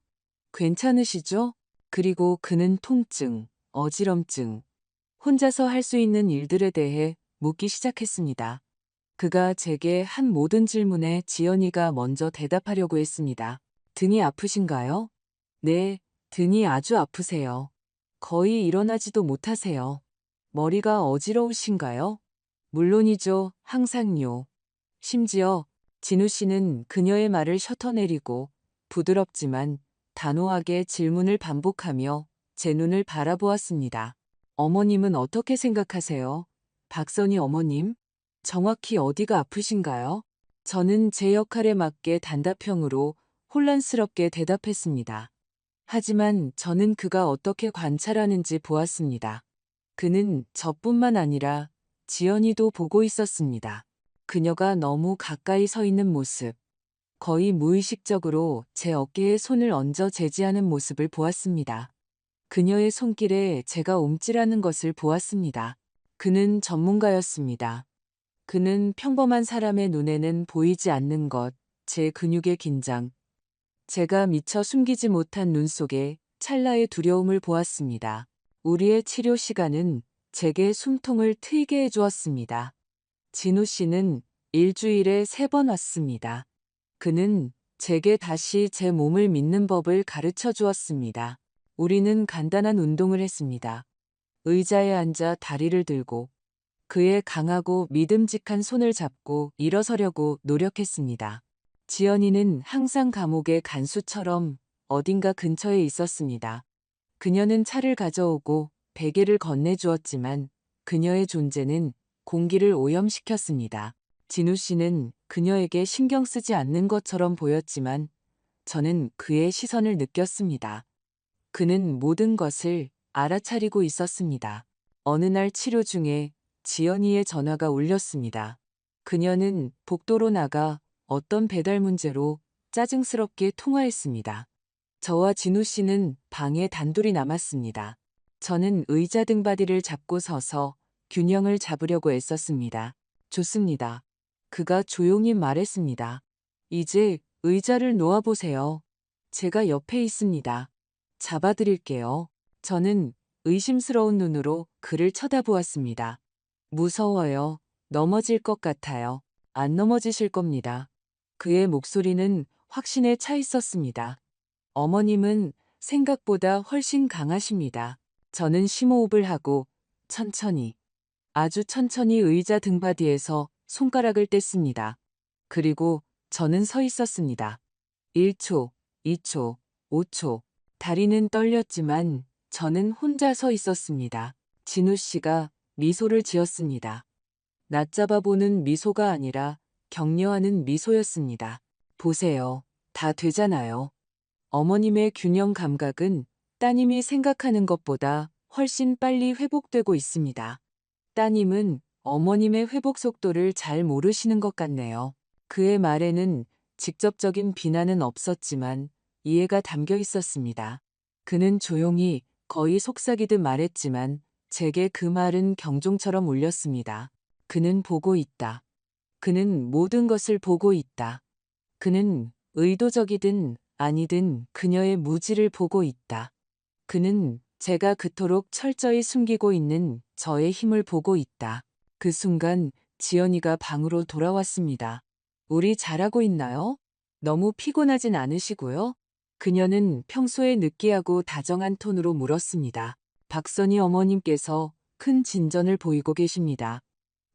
괜찮으시죠? 그리고 그는 통증, 어지럼증, 혼자서 할 수 있는 일들에 대해 묻기 시작했습니다. 그가 제게 한 모든 질문에 지연이가 먼저 대답하려고 했습니다. 등이 아프신가요? 네, 등이 아주 아프세요. 거의 일어나지도 못하세요. 머리가 어지러우신가요? 물론이죠, 항상요. 심지어 진우 씨는 그녀의 말을 셔터내리고 부드럽지만 단호하게 질문을 반복하며 제 눈을 바라보았습니다. 어머님은 어떻게 생각하세요? 박선희 어머님? 정확히 어디가 아프신가요? 저는 제 역할에 맞게 단답형으로 혼란스럽게 대답했습니다. 하지만 저는 그가 어떻게 관찰하는지 보았습니다. 그는 저뿐만 아니라 지연이도 보고 있었습니다. 그녀가 너무 가까이 서 있는 모습, 거의 무의식적으로 제 어깨에 손을 얹어 제지하는 모습을 보았습니다. 그녀의 손길에 제가 움찔하는 것을 보았습니다. 그는 전문가였습니다. 그는 평범한 사람의 눈에는 보이지 않는 것, 제 근육의 긴장, 제가 미처 숨기지 못한 눈 속에 찰나의 두려움을 보았습니다. 우리의 치료 시간은 제게 숨통을 트이게 해주었습니다. 진우 씨는 일주일에 3번 왔습니다. 그는 제게 다시 제 몸을 믿는 법을 가르쳐 주었습니다. 우리는 간단한 운동을 했습니다. 의자에 앉아 다리를 들고 그의 강하고 믿음직한 손을 잡고 일어서려고 노력했습니다. 지연이는 항상 감옥의 간수처럼 어딘가 근처에 있었습니다. 그녀는 차를 가져오고 베개를 건네주었지만 그녀의 존재는 공기를 오염시켰습니다. 진우 씨는 그녀에게 신경 쓰지 않는 것처럼 보였지만 저는 그의 시선을 느꼈습니다. 그는 모든 것을 알아차리고 있었습니다. 어느 날 치료 중에 지연이의 전화가 울렸습니다. 그녀는 복도로 나가 어떤 배달 문제로 짜증스럽게 통화했습니다. 저와 진우 씨는 방에 단둘이 남았습니다. 저는 의자 등받이를 잡고 서서 균형을 잡으려고 애썼습니다. 좋습니다. 그가 조용히 말했습니다. 이제 의자를 놓아보세요. 제가 옆에 있습니다. 잡아드릴게요. 저는 의심스러운 눈으로 그를 쳐다보았습니다. 무서워요. 넘어질 것 같아요. 안 넘어지실 겁니다. 그의 목소리는 확신에 차 있었습니다. 어머님은 생각보다 훨씬 강하십니다. 저는 심호흡을 하고 천천히, 아주 천천히 의자 등받이에서 손가락을 뗐습니다. 그리고 저는 서 있었습니다. 1초, 2초, 5초. 다리는 떨렸지만 저는 혼자 서 있었습니다. 진우 씨가 미소를 지었습니다. 낮잡아 보는 미소가 아니라 격려하는 미소였습니다. 보세요. 다 되잖아요. 어머님의 균형 감각은 따님이 생각하는 것보다 훨씬 빨리 회복되고 있습니다. 따님은 어머님의 회복 속도를 잘 모르시는 것 같네요. 그의 말에는 직접적인 비난은 없었지만 이해가 담겨 있었습니다. 그는 조용히 거의 속삭이듯 말했지만 제게 그 말은 경종처럼 울렸습니다. 그는 보고 있다. 그는 모든 것을 보고 있다. 그는 의도적이든 아니든 그녀의 무지를 보고 있다. 그는 제가 그토록 철저히 숨기고 있는 저의 힘을 보고 있다. 그 순간 지연이가 방으로 돌아왔습니다. 우리 잘하고 있나요? 너무 피곤하진 않으시고요? 그녀는 평소에 느끼하고 다정한 톤으로 물었습니다. 박선희 어머님께서 큰 진전을 보이고 계십니다.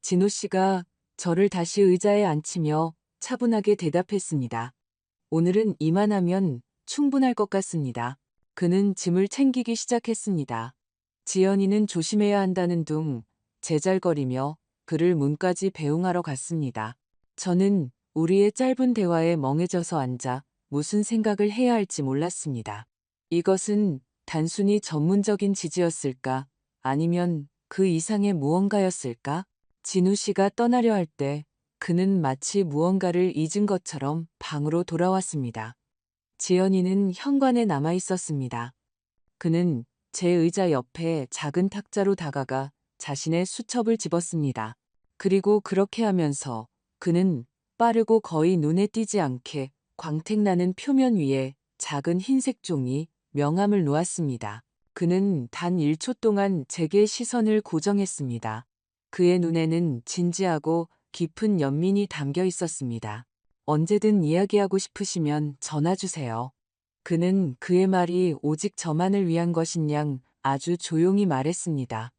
진우 씨가 저를 다시 의자에 앉히며 차분하게 대답했습니다. 오늘은 이만하면 충분할 것 같습니다. 그는 짐을 챙기기 시작했습니다. 지연이는 조심해야 한다는 둥 제잘거리며 그를 문까지 배웅하러 갔습니다. 저는 우리의 짧은 대화에 멍해져서 앉아 무슨 생각을 해야 할지 몰랐습니다. 이것은 단순히 전문적인 지지였을까? 아니면 그 이상의 무언가였을까? 진우 씨가 떠나려 할 때 그는 마치 무언가를 잊은 것처럼 방으로 돌아왔습니다. 지연이는 현관에 남아 있었습니다. 그는 제 의자 옆에 작은 탁자로 다가가 자신의 수첩을 집었습니다. 그리고 그렇게 하면서 그는 빠르고 거의 눈에 띄지 않게 광택나는 표면 위에 작은 흰색 종이 명함을 놓았습니다. 그는 단 1초 동안 제게 시선을 고정했습니다. 그의 눈에는 진지하고 깊은 연민이 담겨 있었습니다. 언제든 이야기하고 싶으시면 전화 주세요. 그는 그의 말이 오직 저만을 위한 것인 양 아주 조용히 말했습니다.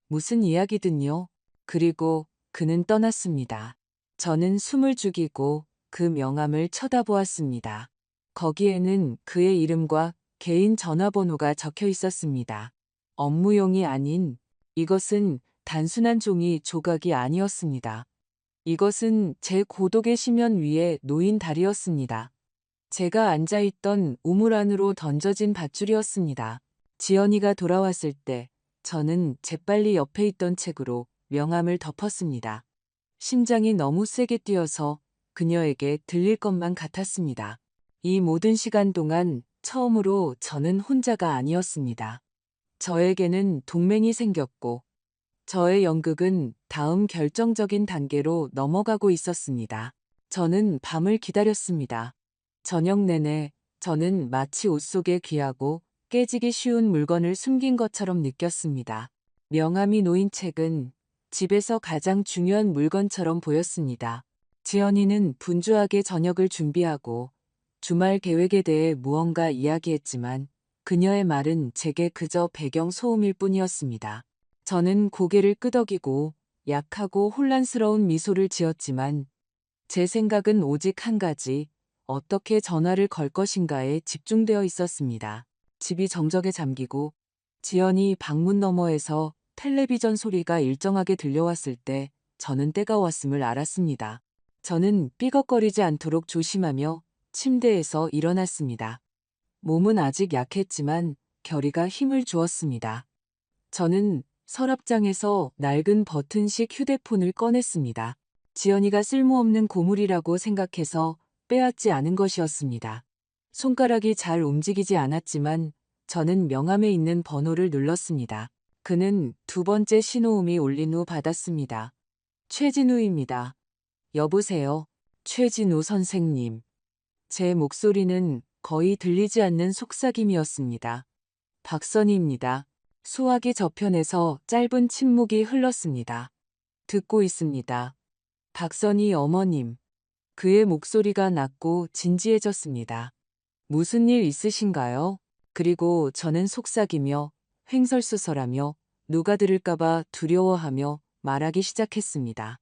무슨 이야기든요. 그리고 그는 떠났습니다. 저는 숨을 죽이고 그 명함을 쳐다보았습니다. 거기에는 그의 이름과 개인 전화번호가 적혀 있었습니다. 업무용이 아닌 이것은 단순한 종이 조각이 아니었습니다. 이것은 제 고독의 심연 위에 놓인 달이었습니다. 제가 앉아있던 우물 안으로 던져진 밧줄이었습니다. 지연이가 돌아왔을 때 저는 재빨리 옆에 있던 책으로 명함을 덮었습니다. 심장이 너무 세게 뛰어서 그녀에게 들릴 것만 같았습니다. 이 모든 시간 동안 처음으로 저는 혼자가 아니었습니다. 저에게는 동맹이 생겼고 저의 연극은 다음 결정적인 단계로 넘어가고 있었습니다. 저는 밤을 기다렸습니다. 저녁 내내 저는 마치 옷 속에 귀하고 깨지기 쉬운 물건을 숨긴 것처럼 느꼈습니다. 명함이 놓인 책은 집에서 가장 중요한 물건처럼 보였습니다. 지연이는 분주하게 저녁을 준비하고 주말 계획에 대해 무언가 이야기했지만 그녀의 말은 제게 그저 배경 소음일 뿐이었습니다. 저는 고개를 끄덕이고 약하고 혼란스러운 미소를 지었지만 제 생각은 오직 한 가지, 어떻게 전화를 걸 것인가에 집중되어 있었습니다. 집이 정적에 잠기고 지연이 방문 너머에서 텔레비전 소리가 일정하게 들려왔을 때 저는 때가 왔음을 알았습니다. 저는 삐걱거리지 않도록 조심하며 침대에서 일어났습니다. 몸은 아직 약했지만 결의가 힘을 주었습니다. 저는 서랍장에서 낡은 버튼식 휴대폰을 꺼냈습니다. 지연이가 쓸모없는 고물이라고 생각해서 빼앗지 않은 것이었습니다. 손가락이 잘 움직이지 않았지만 저는 명함에 있는 번호를 눌렀습니다. 그는 두 번째 신호음이 울린 후 받았습니다. 최진우입니다. 여보세요. 최진우 선생님. 제 목소리는 거의 들리지 않는 속삭임이었습니다. 박선희입니다. 수화기 저편에서 짧은 침묵이 흘렀습니다. 듣고 있습니다. 박선희 어머님. 그의 목소리가 낮고 진지해졌습니다. 무슨 일 있으신가요? 그리고 저는 속삭이며 횡설수설하며 누가 들을까봐 두려워하며 말하기 시작했습니다.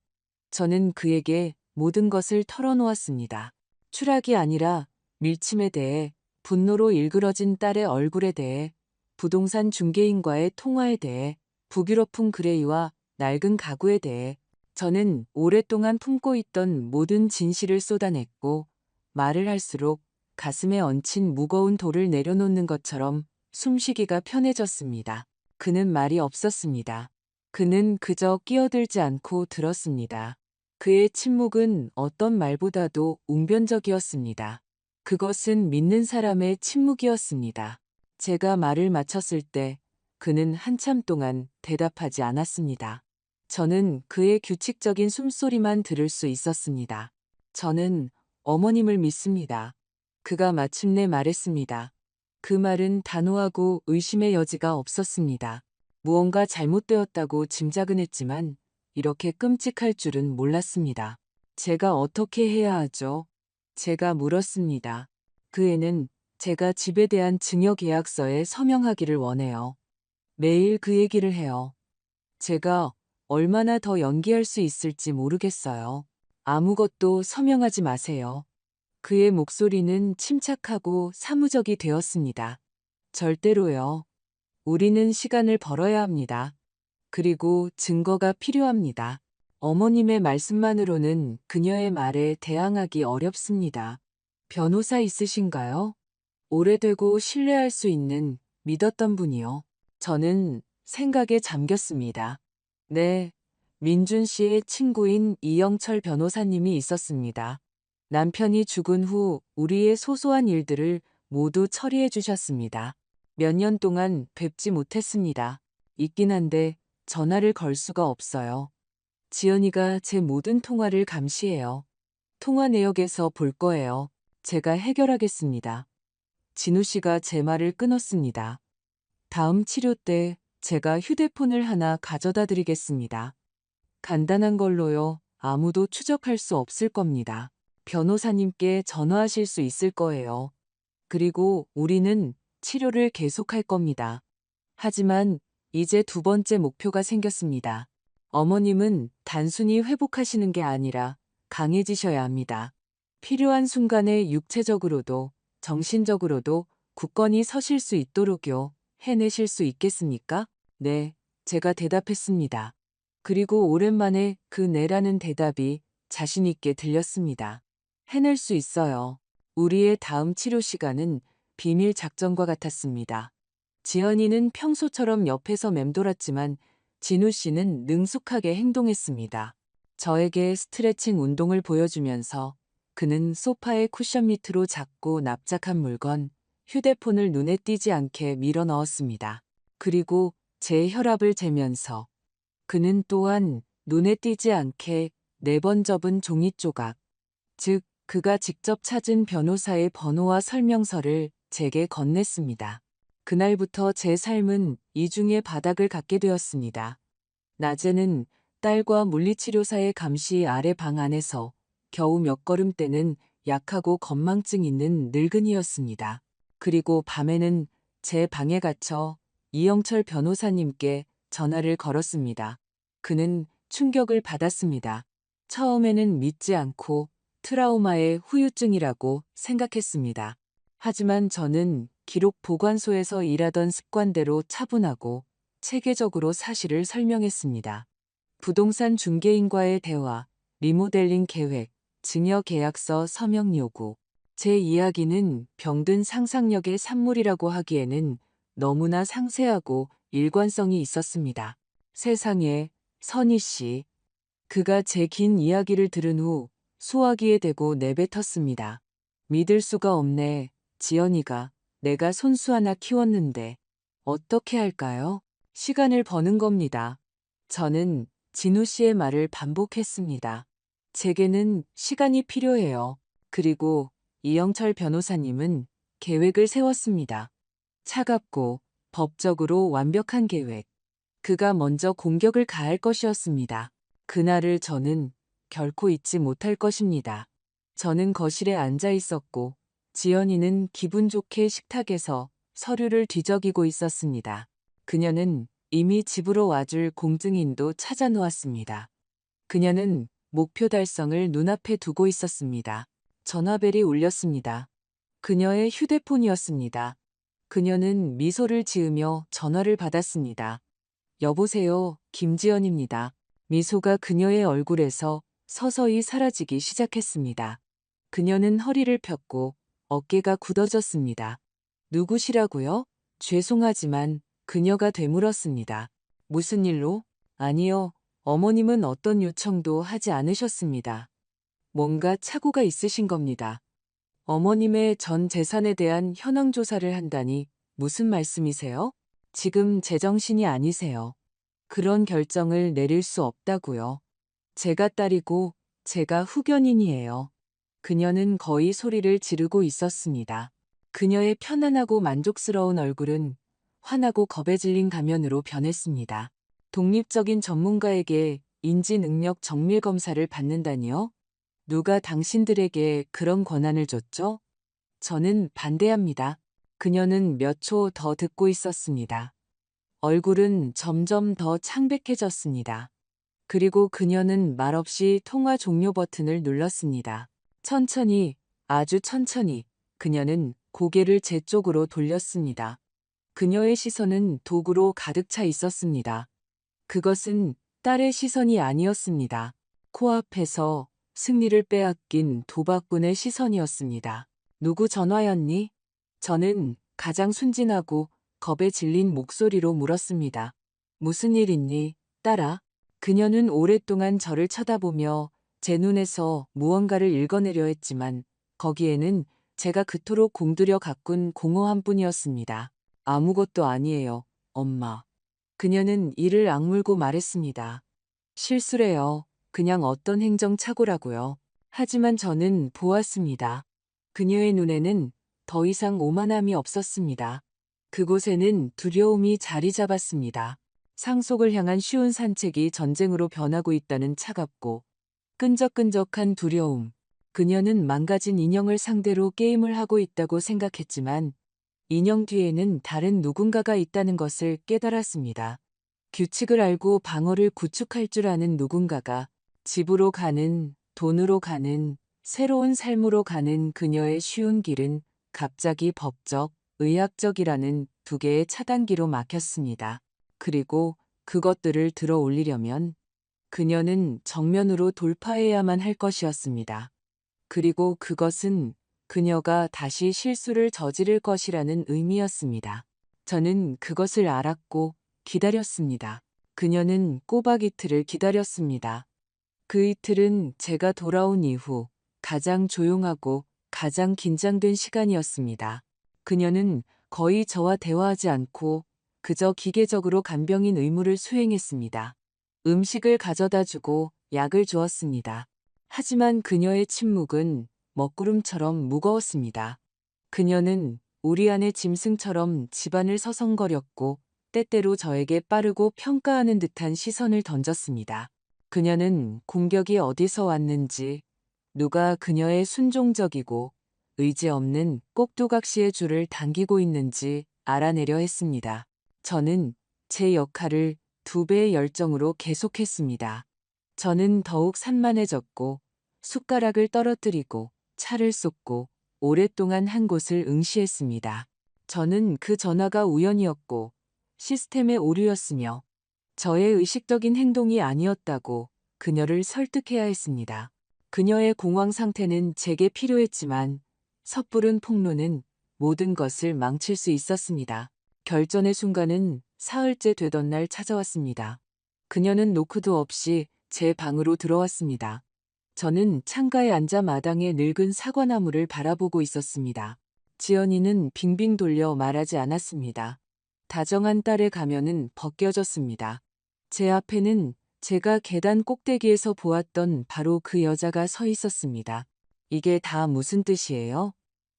저는 그에게 모든 것을 털어놓았습니다. 추락이 아니라 밀침에 대해, 분노로 일그러진 딸의 얼굴에 대해, 부동산 중개인과의 통화에 대해, 북유럽풍 그레이와 낡은 가구에 대해 저는 오랫동안 품고 있던 모든 진실을 쏟아냈고 말을 할수록 가슴에 얹힌 무거운 돌을 내려놓는 것처럼 숨쉬기가 편해졌습니다. 그는 말이 없었습니다. 그는 그저 끼어들지 않고 들었습니다. 그의 침묵은 어떤 말보다도 웅변적이었습니다. 그것은 믿는 사람의 침묵이었습니다. 제가 말을 마쳤을 때 그는 한참 동안 대답하지 않았습니다. 저는 그의 규칙적인 숨소리만 들을 수 있었습니다. 저는 어머님을 믿습니다. 그가 마침내 말했습니다. 그 말은 단호하고 의심의 여지가 없었습니다. 무언가 잘못되었다고 짐작은 했지만 이렇게 끔찍할 줄은 몰랐습니다. 제가 어떻게 해야 하죠? 제가 물었습니다. 그 애는 제가 집에 대한 증여 계약서에 서명하기를 원해요. 매일 그 얘기를 해요. 제가 얼마나 더 연기할 수 있을지 모르겠어요. 아무것도 서명하지 마세요. 그의 목소리는 침착하고 사무적이 되었습니다. 절대로요. 우리는 시간을 벌어야 합니다. 그리고 증거가 필요합니다. 어머님의 말씀만으로는 그녀의 말에 대항하기 어렵습니다. 변호사 있으신가요? 오래되고 신뢰할 수 있는 믿었던 분이요. 저는 생각에 잠겼습니다. 네, 민준 씨의 친구인 이영철 변호사님이 있었습니다. 남편이 죽은 후 우리의 소소한 일들을 모두 처리해 주셨습니다. 몇 년 동안 뵙지 못했습니다. 있긴 한데 전화를 걸 수가 없어요. 지연이가 제 모든 통화를 감시해요. 통화 내역에서 볼 거예요. 제가 해결하겠습니다. 진우 씨가 제 말을 끊었습니다. 다음 치료 때 제가 휴대폰을 하나 가져다 드리겠습니다. 간단한 걸로요. 아무도 추적할 수 없을 겁니다. 변호사님께 전화하실 수 있을 거예요. 그리고 우리는 치료를 계속할 겁니다. 하지만 이제 두 번째 목표가 생겼습니다. 어머님은 단순히 회복하시는 게 아니라 강해지셔야 합니다. 필요한 순간에 육체적으로도 정신적으로도 굳건히 서실 수 있도록요. 해내실 수 있겠습니까? 네, 제가 대답했습니다. 그리고 오랜만에 그 네라는 대답이 자신있게 들렸습니다. 해낼 수 있어요. 우리의 다음 치료 시간은 비밀 작전과 같았습니다. 지연이는 평소처럼 옆에서 맴돌았지만 진우 씨는 능숙하게 행동했습니다. 저에게 스트레칭 운동을 보여주면서 그는 소파의 쿠션 밑으로 작고 납작한 물건, 휴대폰을 눈에 띄지 않게 밀어 넣었습니다. 그리고 제 혈압을 재면서 그는 또한 눈에 띄지 않게 4번 접은 종이 조각, 즉 그가 직접 찾은 변호사의 번호와 설명서를 제게 건넸습니다. 그날부터 제 삶은 이중의 바닥을 갖게 되었습니다. 낮에는 딸과 물리치료사의 감시 아래 방 안에서 겨우 몇 걸음 떼는 약하고 건망증 있는 늙은이였습니다. 그리고 밤에는 제 방에 갇혀 이영철 변호사님께 전화를 걸었습니다. 그는 충격을 받았습니다. 처음에는 믿지 않고 트라우마의 후유증이라고 생각했습니다. 하지만 저는 기록 보관소에서 일하던 습관대로 차분하고 체계적으로 사실을 설명했습니다. 부동산 중개인과의 대화, 리모델링 계획, 증여 계약서 서명 요구. 제 이야기는 병든 상상력의 산물이라고 하기에는 너무나 상세하고 일관성이 있었습니다. 세상에, 선희 씨. 그가 제 긴 이야기를 들은 후 소화기에 대고 내뱉었습니다. 믿을 수가 없네. 지연이가 내가 손수 하나 키웠는데 어떻게 할까요? 시간을 버는 겁니다. 저는 진우 씨의 말을 반복했습니다. 제게는 시간이 필요해요. 그리고 이영철 변호사님은 계획을 세웠습니다. 차갑고 법적으로 완벽한 계획. 그가 먼저 공격을 가할 것이었습니다. 그날을 저는 결코 잊지 못할 것입니다. 저는 거실에 앉아 있었고 지연이는 기분 좋게 식탁에서 서류를 뒤적이고 있었습니다. 그녀는 이미 집으로 와줄 공증인도 찾아 놓았습니다. 그녀는 목표 달성을 눈앞에 두고 있었습니다. 전화벨이 울렸습니다. 그녀의 휴대폰이었습니다. 그녀는 미소를 지으며 전화를 받았습니다. 여보세요, 김지연입니다. 미소가 그녀의 얼굴에서 서서히 사라지기 시작했습니다. 그녀는 허리를 폈고 어깨가 굳어졌습니다. 누구시라고요? 죄송하지만 그녀가 되물었습니다. 무슨 일로? 아니요, 어머님은 어떤 요청도 하지 않으셨습니다. 뭔가 착오가 있으신 겁니다. 어머님의 전 재산에 대한 현황 조사를 한다니 무슨 말씀이세요? 지금 제정신이 아니세요. 그런 결정을 내릴 수 없다고요. 제가 딸이고 제가 후견인이에요. 그녀는 거의 소리를 지르고 있었습니다. 그녀의 편안하고 만족스러운 얼굴은 환하고 겁에 질린 가면으로 변했습니다. 독립적인 전문가에게 인지 능력 정밀 검사를 받는다니요? 누가 당신들에게 그런 권한을 줬죠? 저는 반대합니다. 그녀는 몇 초 더 듣고 있었습니다. 얼굴은 점점 더 창백해졌습니다. 그리고 그녀는 말없이 통화 종료 버튼을 눌렀습니다. 천천히, 아주 천천히 그녀는 고개를 제 쪽으로 돌렸습니다. 그녀의 시선은 도구로 가득 차 있었습니다. 그것은 딸의 시선이 아니었습니다. 코앞에서 승리를 빼앗긴 도박꾼의 시선이었습니다. 누구 전화였니? 저는 가장 순진하고 겁에 질린 목소리로 물었습니다. 무슨 일 있니, 딸아? 그녀는 오랫동안 저를 쳐다보며 제 눈에서 무언가를 읽어내려 했지만 거기에는 제가 그토록 공들여 가꾼 공허함 뿐이었습니다. 아무것도 아니에요, 엄마. 그녀는 이를 악물고 말했습니다. 실수래요. 그냥 어떤 행정착오라고요. 하지만 저는 보았습니다. 그녀의 눈에는 더 이상 오만함이 없었습니다. 그곳에는 두려움이 자리 잡았습니다. 상속을 향한 쉬운 산책이 전쟁으로 변하고 있다는 차갑고 끈적끈적한 두려움. 그녀는 망가진 인형을 상대로 게임을 하고 있다고 생각했지만 인형 뒤에는 다른 누군가가 있다는 것을 깨달았습니다. 규칙을 알고 방어를 구축할 줄 아는 누군가가 집으로 가는, 돈으로 가는, 새로운 삶으로 가는 그녀의 쉬운 길은 갑자기 법적, 의학적이라는 두 개의 차단기로 막혔습니다. 그리고 그것들을 들어 올리려면 그녀는 정면으로 돌파해야만 할 것이었습니다. 그리고 그것은 그녀가 다시 실수를 저지를 것이라는 의미였습니다. 저는 그것을 알았고 기다렸습니다. 그녀는 꼬박 이틀을 기다렸습니다. 그 이틀은 제가 돌아온 이후 가장 조용하고 가장 긴장된 시간이었습니다. 그녀는 거의 저와 대화하지 않고 그저 기계적으로 간병인 의무를 수행했습니다. 음식을 가져다 주고 약을 주었습니다. 하지만 그녀의 침묵은 먹구름처럼 무거웠습니다. 그녀는 우리 안의 짐승처럼 집안을 서성거렸고 때때로 저에게 빠르고 평가하는 듯한 시선을 던졌습니다. 그녀는 공격이 어디서 왔는지, 누가 그녀의 순종적이고 의지 없는 꼭두각시의 줄을 당기고 있는지 알아내려 했습니다. 저는 제 역할을 2배의 열정으로 계속했습니다. 저는 더욱 산만해졌고 숟가락을 떨어뜨리고 차를 쏟고 오랫동안 한 곳을 응시했습니다. 저는 그 전화가 우연이었고 시스템의 오류였으며 저의 의식적인 행동이 아니었다고 그녀를 설득해야 했습니다. 그녀의 공황 상태는 제게 필요했지만 섣부른 폭로는 모든 것을 망칠 수 있었습니다. 결전의 순간은 사흘째 되던 날 찾아왔습니다. 그녀는 노크도 없이 제 방으로 들어왔습니다. 저는 창가에 앉아 마당의 늙은 사과나무를 바라보고 있었습니다. 지연이는 빙빙 돌려 말하지 않았습니다. 다정한 딸의 가면은 벗겨졌습니다. 제 앞에는 제가 계단 꼭대기에서 보았던 바로 그 여자가 서 있었습니다. 이게 다 무슨 뜻이에요?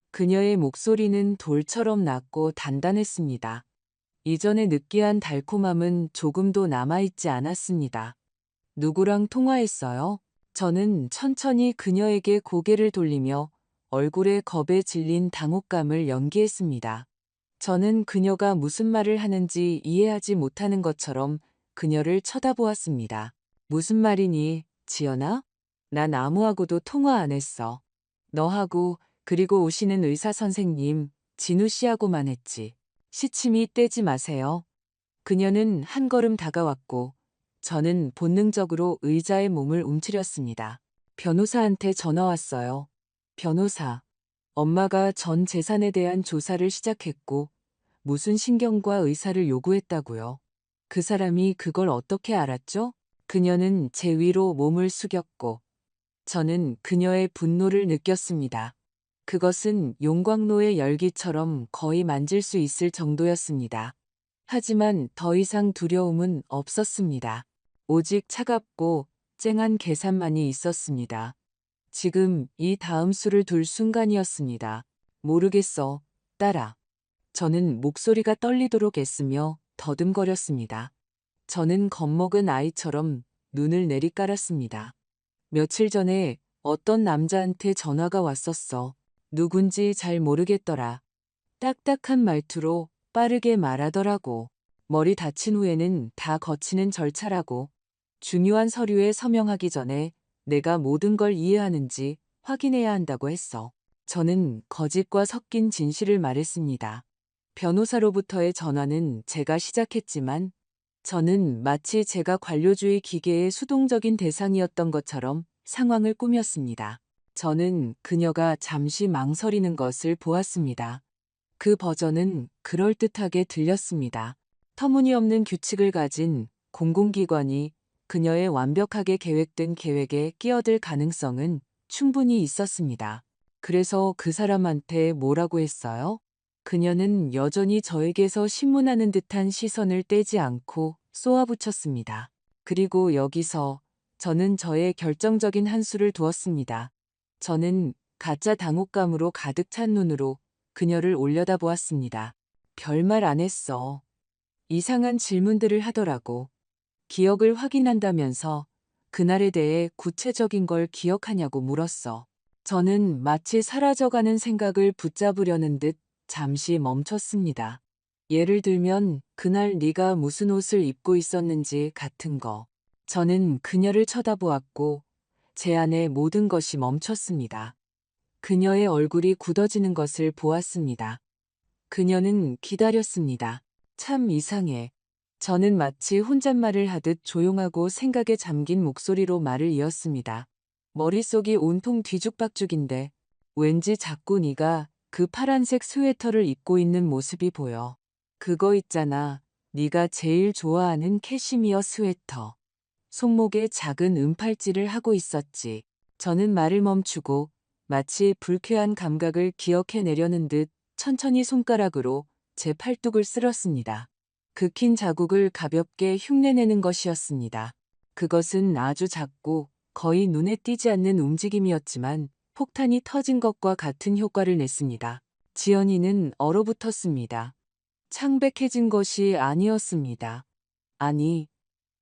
그녀의 목소리는 돌처럼 낮고 단단했습니다. 이전의 느끼한 달콤함은 조금도 남아있지 않았습니다. 누구랑 통화했어요? 저는 천천히 그녀에게 고개를 돌리며 얼굴에 겁에 질린 당혹감을 연기했습니다. 저는 그녀가 무슨 말을 하는지 이해하지 못하는 것처럼 그녀를 쳐다보았습니다. 무슨 말이니, 지연아? 난 아무하고도 통화 안 했어. 너하고 그리고 오시는 의사 선생님, 진우 씨하고만 했지. 시침이 떼지 마세요. 그녀는 한 걸음 다가왔고 저는 본능적으로 의자에 몸을 움츠렸습니다. 변호사한테 전화 왔어요. 변호사. 엄마가 전 재산에 대한 조사를 시작했고 무슨 신경과 의사를 요구했다고요. 그 사람이 그걸 어떻게 알았죠? 그녀는 제 위로 몸을 숙였고 저는 그녀의 분노를 느꼈습니다. 그것은 용광로의 열기처럼 거의 만질 수 있을 정도였습니다. 하지만 더 이상 두려움은 없었습니다. 오직 차갑고 쨍한 계산만이 있었습니다. 지금 이 다음 수를 둘 순간이었습니다. 모르겠어, 딸아. 저는 목소리가 떨리도록 애쓰며 더듬거렸습니다. 저는 겁먹은 아이처럼 눈을 내리깔았습니다. 며칠 전에 어떤 남자한테 전화가 왔었어. 누군지 잘 모르겠더라. 딱딱한 말투로 빠르게 말하더라고. 머리 다친 후에는 다 거치는 절차라고. 중요한 서류에 서명하기 전에 내가 모든 걸 이해하는지 확인해야 한다고 했어. 저는 거짓과 섞인 진실을 말했습니다. 변호사로부터의 전화는 제가 시작했지만 저는 마치 제가 관료주의 기계의 수동적인 대상이었던 것처럼 상황을 꾸몄습니다. 저는 그녀가 잠시 망설이는 것을 보았습니다. 그 버전은 그럴듯하게 들렸습니다. 터무니없는 규칙을 가진 공공기관이 그녀의 완벽하게 계획된 계획에 끼어들 가능성은 충분히 있었습니다. 그래서 그 사람한테 뭐라고 했어요? 그녀는 여전히 저에게서 신문하는 듯한 시선을 떼지 않고 쏘아붙였습니다. 그리고 여기서 저는 저의 결정적인 한 수를 두었습니다. 저는 가짜 당혹감으로 가득 찬 눈으로 그녀를 올려다보았습니다. 별말 안 했어. 이상한 질문들을 하더라고. 기억을 확인한다면서 그날에 대해 구체적인 걸 기억하냐고 물었어. 저는 마치 사라져가는 생각을 붙잡으려는 듯 잠시 멈췄습니다. 예를 들면 그날 네가 무슨 옷을 입고 있었는지 같은 거. 저는 그녀를 쳐다보았고 제 안의 모든 것이 멈췄습니다. 그녀의 얼굴이 굳어지는 것을 보았습니다. 그녀는 기다렸습니다. 참 이상해. 저는 마치 혼잣말을 하듯 조용하고 생각에 잠긴 목소리로 말을 이었습니다. 머릿속이 온통 뒤죽박죽인데 왠지 자꾸 네가 그 파란색 스웨터를 입고 있는 모습이 보여. 그거 있잖아. 네가 제일 좋아하는 캐시미어 스웨터. 손목에 작은 은팔찌를 하고 있었지. 저는 말을 멈추고 마치 불쾌한 감각을 기억해내려는 듯 천천히 손가락으로 제 팔뚝을 쓸었습니다. 긁힌 자국을 가볍게 흉내내는 것이었습니다. 그것은 아주 작고 거의 눈에 띄지 않는 움직임이었지만 폭탄이 터진 것과 같은 효과를 냈습니다. 지연이는 얼어붙었습니다. 창백해진 것이 아니었습니다. 아니,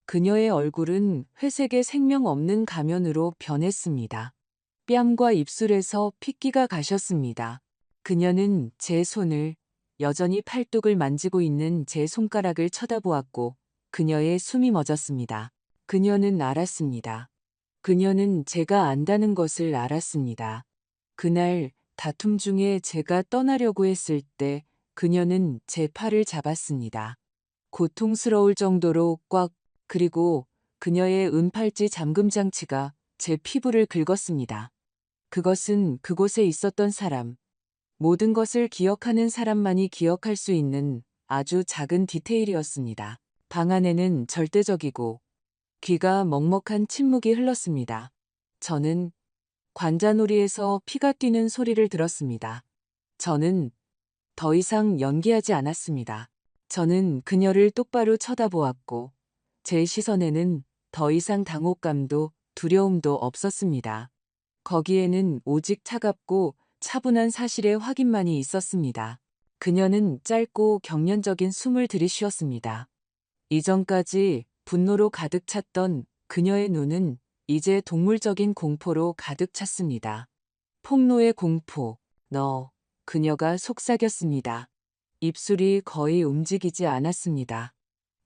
그녀의 얼굴은 회색의 생명 없는 가면으로 변했습니다. 뺨과 입술에서 핏기가 가셨습니다. 그녀는 제 손을, 여전히 팔뚝을 만지고 있는 제 손가락을 쳐다보았고 그녀의 숨이 멎었습니다. 그녀는 알았습니다. 그녀는 제가 안다는 것을 알았습니다. 그날 다툼 중에 제가 떠나려고 했을 때 그녀는 제 팔을 잡았습니다. 고통스러울 정도로 꽉, 그리고 그녀의 은팔찌 잠금 장치가 제 피부를 긁었습니다. 그것은 그곳에 있었던 사람, 모든 것을 기억하는 사람만이 기억할 수 있는 아주 작은 디테일이었습니다. 방 안에는 절대적이고 귀가 먹먹한 침묵이 흘렀습니다. 저는 관자놀이에서 피가 뛰는 소리를 들었습니다. 저는 더 이상 연기하지 않았습니다. 저는 그녀를 똑바로 쳐다보았고 제 시선에는 더 이상 당혹감도 두려움도 없었습니다. 거기에는 오직 차갑고 차분한 사실의 확인만이 있었습니다. 그녀는 짧고 경련적인 숨을 들이쉬었습니다. 이전까지 분노로 가득 찼던 그녀의 눈은 이제 동물적인 공포로 가득 찼습니다. 폭로의 공포, 그녀가 속삭였습니다. 입술이 거의 움직이지 않았습니다.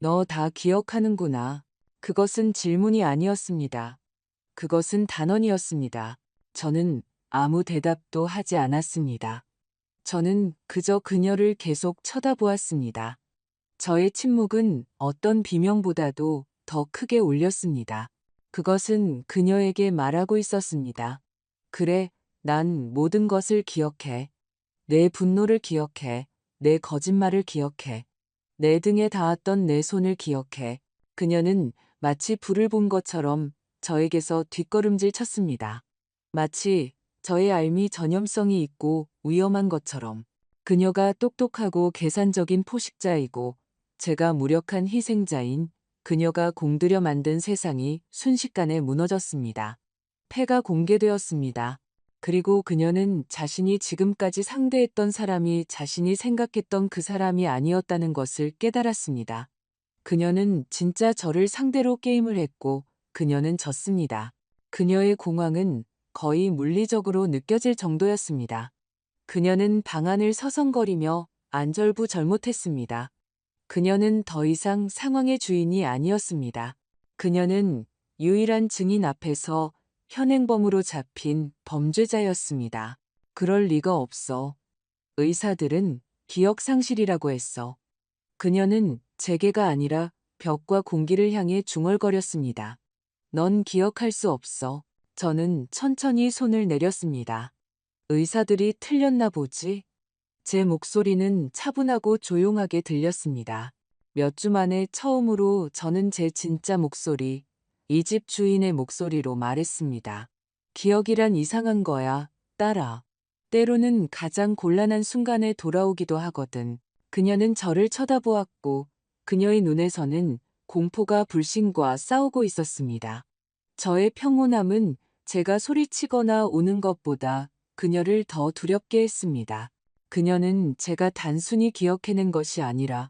너 다 기억하는구나. 그것은 질문이 아니었습니다. 그것은 단언이었습니다. 저는 아무 대답도 하지 않았습니다. 저는 그저 그녀를 계속 쳐다보았습니다. 저의 침묵은 어떤 비명보다도 더 크게 울렸습니다. 그것은 그녀에게 말하고 있었습니다. 그래, 난 모든 것을 기억해. 내 분노를 기억해. 내 거짓말을 기억해. 내 등에 닿았던 내 손을 기억해. 그녀는 마치 불을 본 것처럼 저에게서 뒷걸음질 쳤습니다. 마치 저의 알미 전염성이 있고 위험한 것처럼. 그녀가 똑똑하고 계산적인 포식자이고 제가 무력한 희생자인 그녀가 공들여 만든 세상이 순식간에 무너졌습니다. 패가 공개되었습니다. 그리고 그녀는 자신이 지금까지 상대했던 사람이 자신이 생각했던 그 사람이 아니었다는 것을 깨달았습니다. 그녀는 진짜 저를 상대로 게임을 했고 그녀는 졌습니다. 그녀의 공황은 거의 물리적으로 느껴질 정도였습니다. 그녀는 방 안을 서성거리며 안절부절못했습니다. 그녀는 더 이상 상황의 주인이 아니었습니다. 그녀는 유일한 증인 앞에서 현행범으로 잡힌 범죄자였습니다. 그럴 리가 없어. 의사들은 기억 상실이라고 했어. 그녀는 제게가 아니라 벽과 공기를 향해 중얼거렸습니다. 넌 기억할 수 없어. 저는 천천히 손을 내렸습니다. 의사들이 틀렸나 보지? 제 목소리는 차분하고 조용하게 들렸습니다. 몇 주 만에 처음으로 저는 제 진짜 목소리, 이 집 주인의 목소리로 말했습니다. 기억이란 이상한 거야, 딸아. 때로는 가장 곤란한 순간에 돌아오기도 하거든. 그녀는 저를 쳐다보았고 그녀의 눈에서는 공포가 불신과 싸우고 있었습니다. 저의 평온함은 제가 소리치거나 우는 것보다 그녀를 더 두렵게 했습니다. 그녀는 제가 단순히 기억해낸 것이 아니라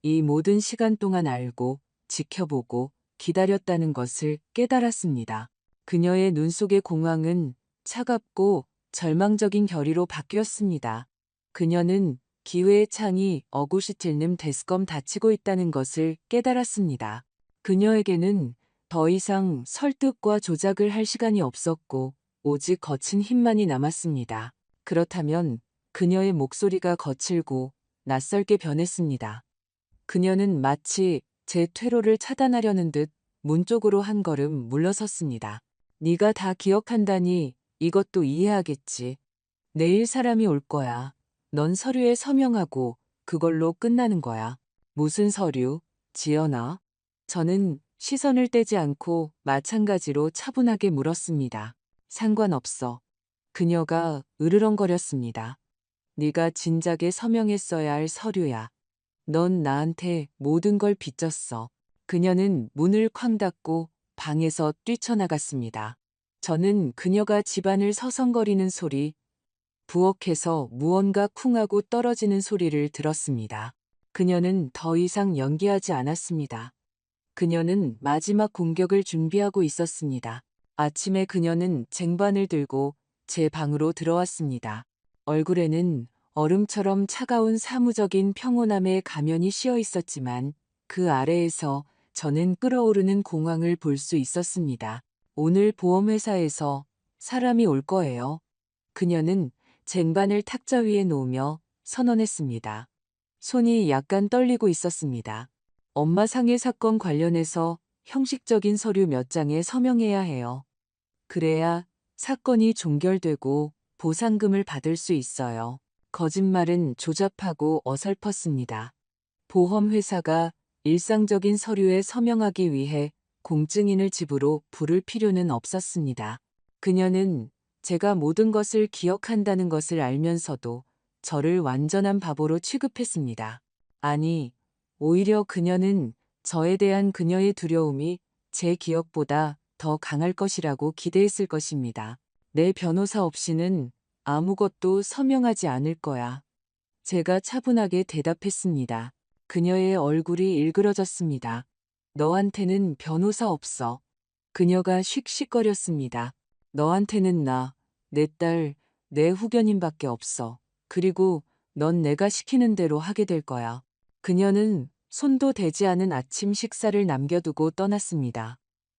이 모든 시간 동안 알고 지켜보고 기다렸다는 것을 깨달았습니다. 그녀의 눈 속의 공황은 차갑고 절망적인 결의로 바뀌었습니다. 그녀는 기회의 창이 어구시틸름 데스검 닫히고 있다는 것을 깨달았습니다. 그녀에게는 더 이상 설득과 조작을 할 시간이 없었고 오직 거친 힘만이 남았습니다. 그렇다면 그녀의 목소리가 거칠고 낯설게 변했습니다. 그녀는 마치 제 퇴로를 차단하려는 듯 문 쪽으로 한 걸음 물러섰습니다. 네가 다 기억한다니 이것도 이해하겠지. 내일 사람이 올 거야. 넌 서류에 서명하고 그걸로 끝나는 거야. 무슨 서류? 지연아? 저는 시선을 떼지 않고 마찬가지로 차분하게 물었습니다. 상관없어. 그녀가 으르렁거렸습니다. 네가 진작에 서명했어야 할 서류야. 넌 나한테 모든 걸 빚졌어. 그녀는 문을 쾅 닫고 방에서 뛰쳐나갔습니다. 저는 그녀가 집안을 서성거리는 소리, 부엌에서 무언가 쿵하고 떨어지는 소리를 들었습니다. 그녀는 더 이상 연기하지 않았습니다. 그녀는 마지막 공격을 준비하고 있었습니다. 아침에 그녀는 쟁반을 들고 제 방으로 들어왔습니다. 얼굴에는 얼음처럼 차가운 사무적인 평온함의 가면이 씌어 있었지만 그 아래에서 저는 끓어오르는 공황을 볼 수 있었습니다. 오늘 보험회사에서 사람이 올 거예요. 그녀는 쟁반을 탁자 위에 놓으며 선언했습니다. 손이 약간 떨리고 있었습니다. 엄마 상해 사건 관련해서 형식적인 서류 몇 장에 서명해야 해요. 그래야 사건이 종결되고 보상금을 받을 수 있어요. 거짓말은 조잡하고 어설펐습니다. 보험회사가 일상적인 서류에 서명하기 위해 공증인을 집으로 부를 필요는 없었습니다. 그녀는 제가 모든 것을 기억한다는 것을 알면서도 저를 완전한 바보로 취급했습니다. 아니, 오히려 그녀는 저에 대한 그녀의 두려움이 제 기억보다 더 강할 것이라고 기대했을 것입니다. 내 변호사 없이는 아무것도 서명하지 않을 거야. 제가 차분하게 대답했습니다. 그녀의 얼굴이 일그러졌습니다. 너한테는 변호사 없어. 그녀가 씩씩거렸습니다. 너한테는 나, 내 딸, 내 후견인밖에 없어. 그리고 넌 내가 시키는 대로 하게 될 거야. 그녀는 손도 대지 않은 아침 식사를 남겨두고 떠났습니다.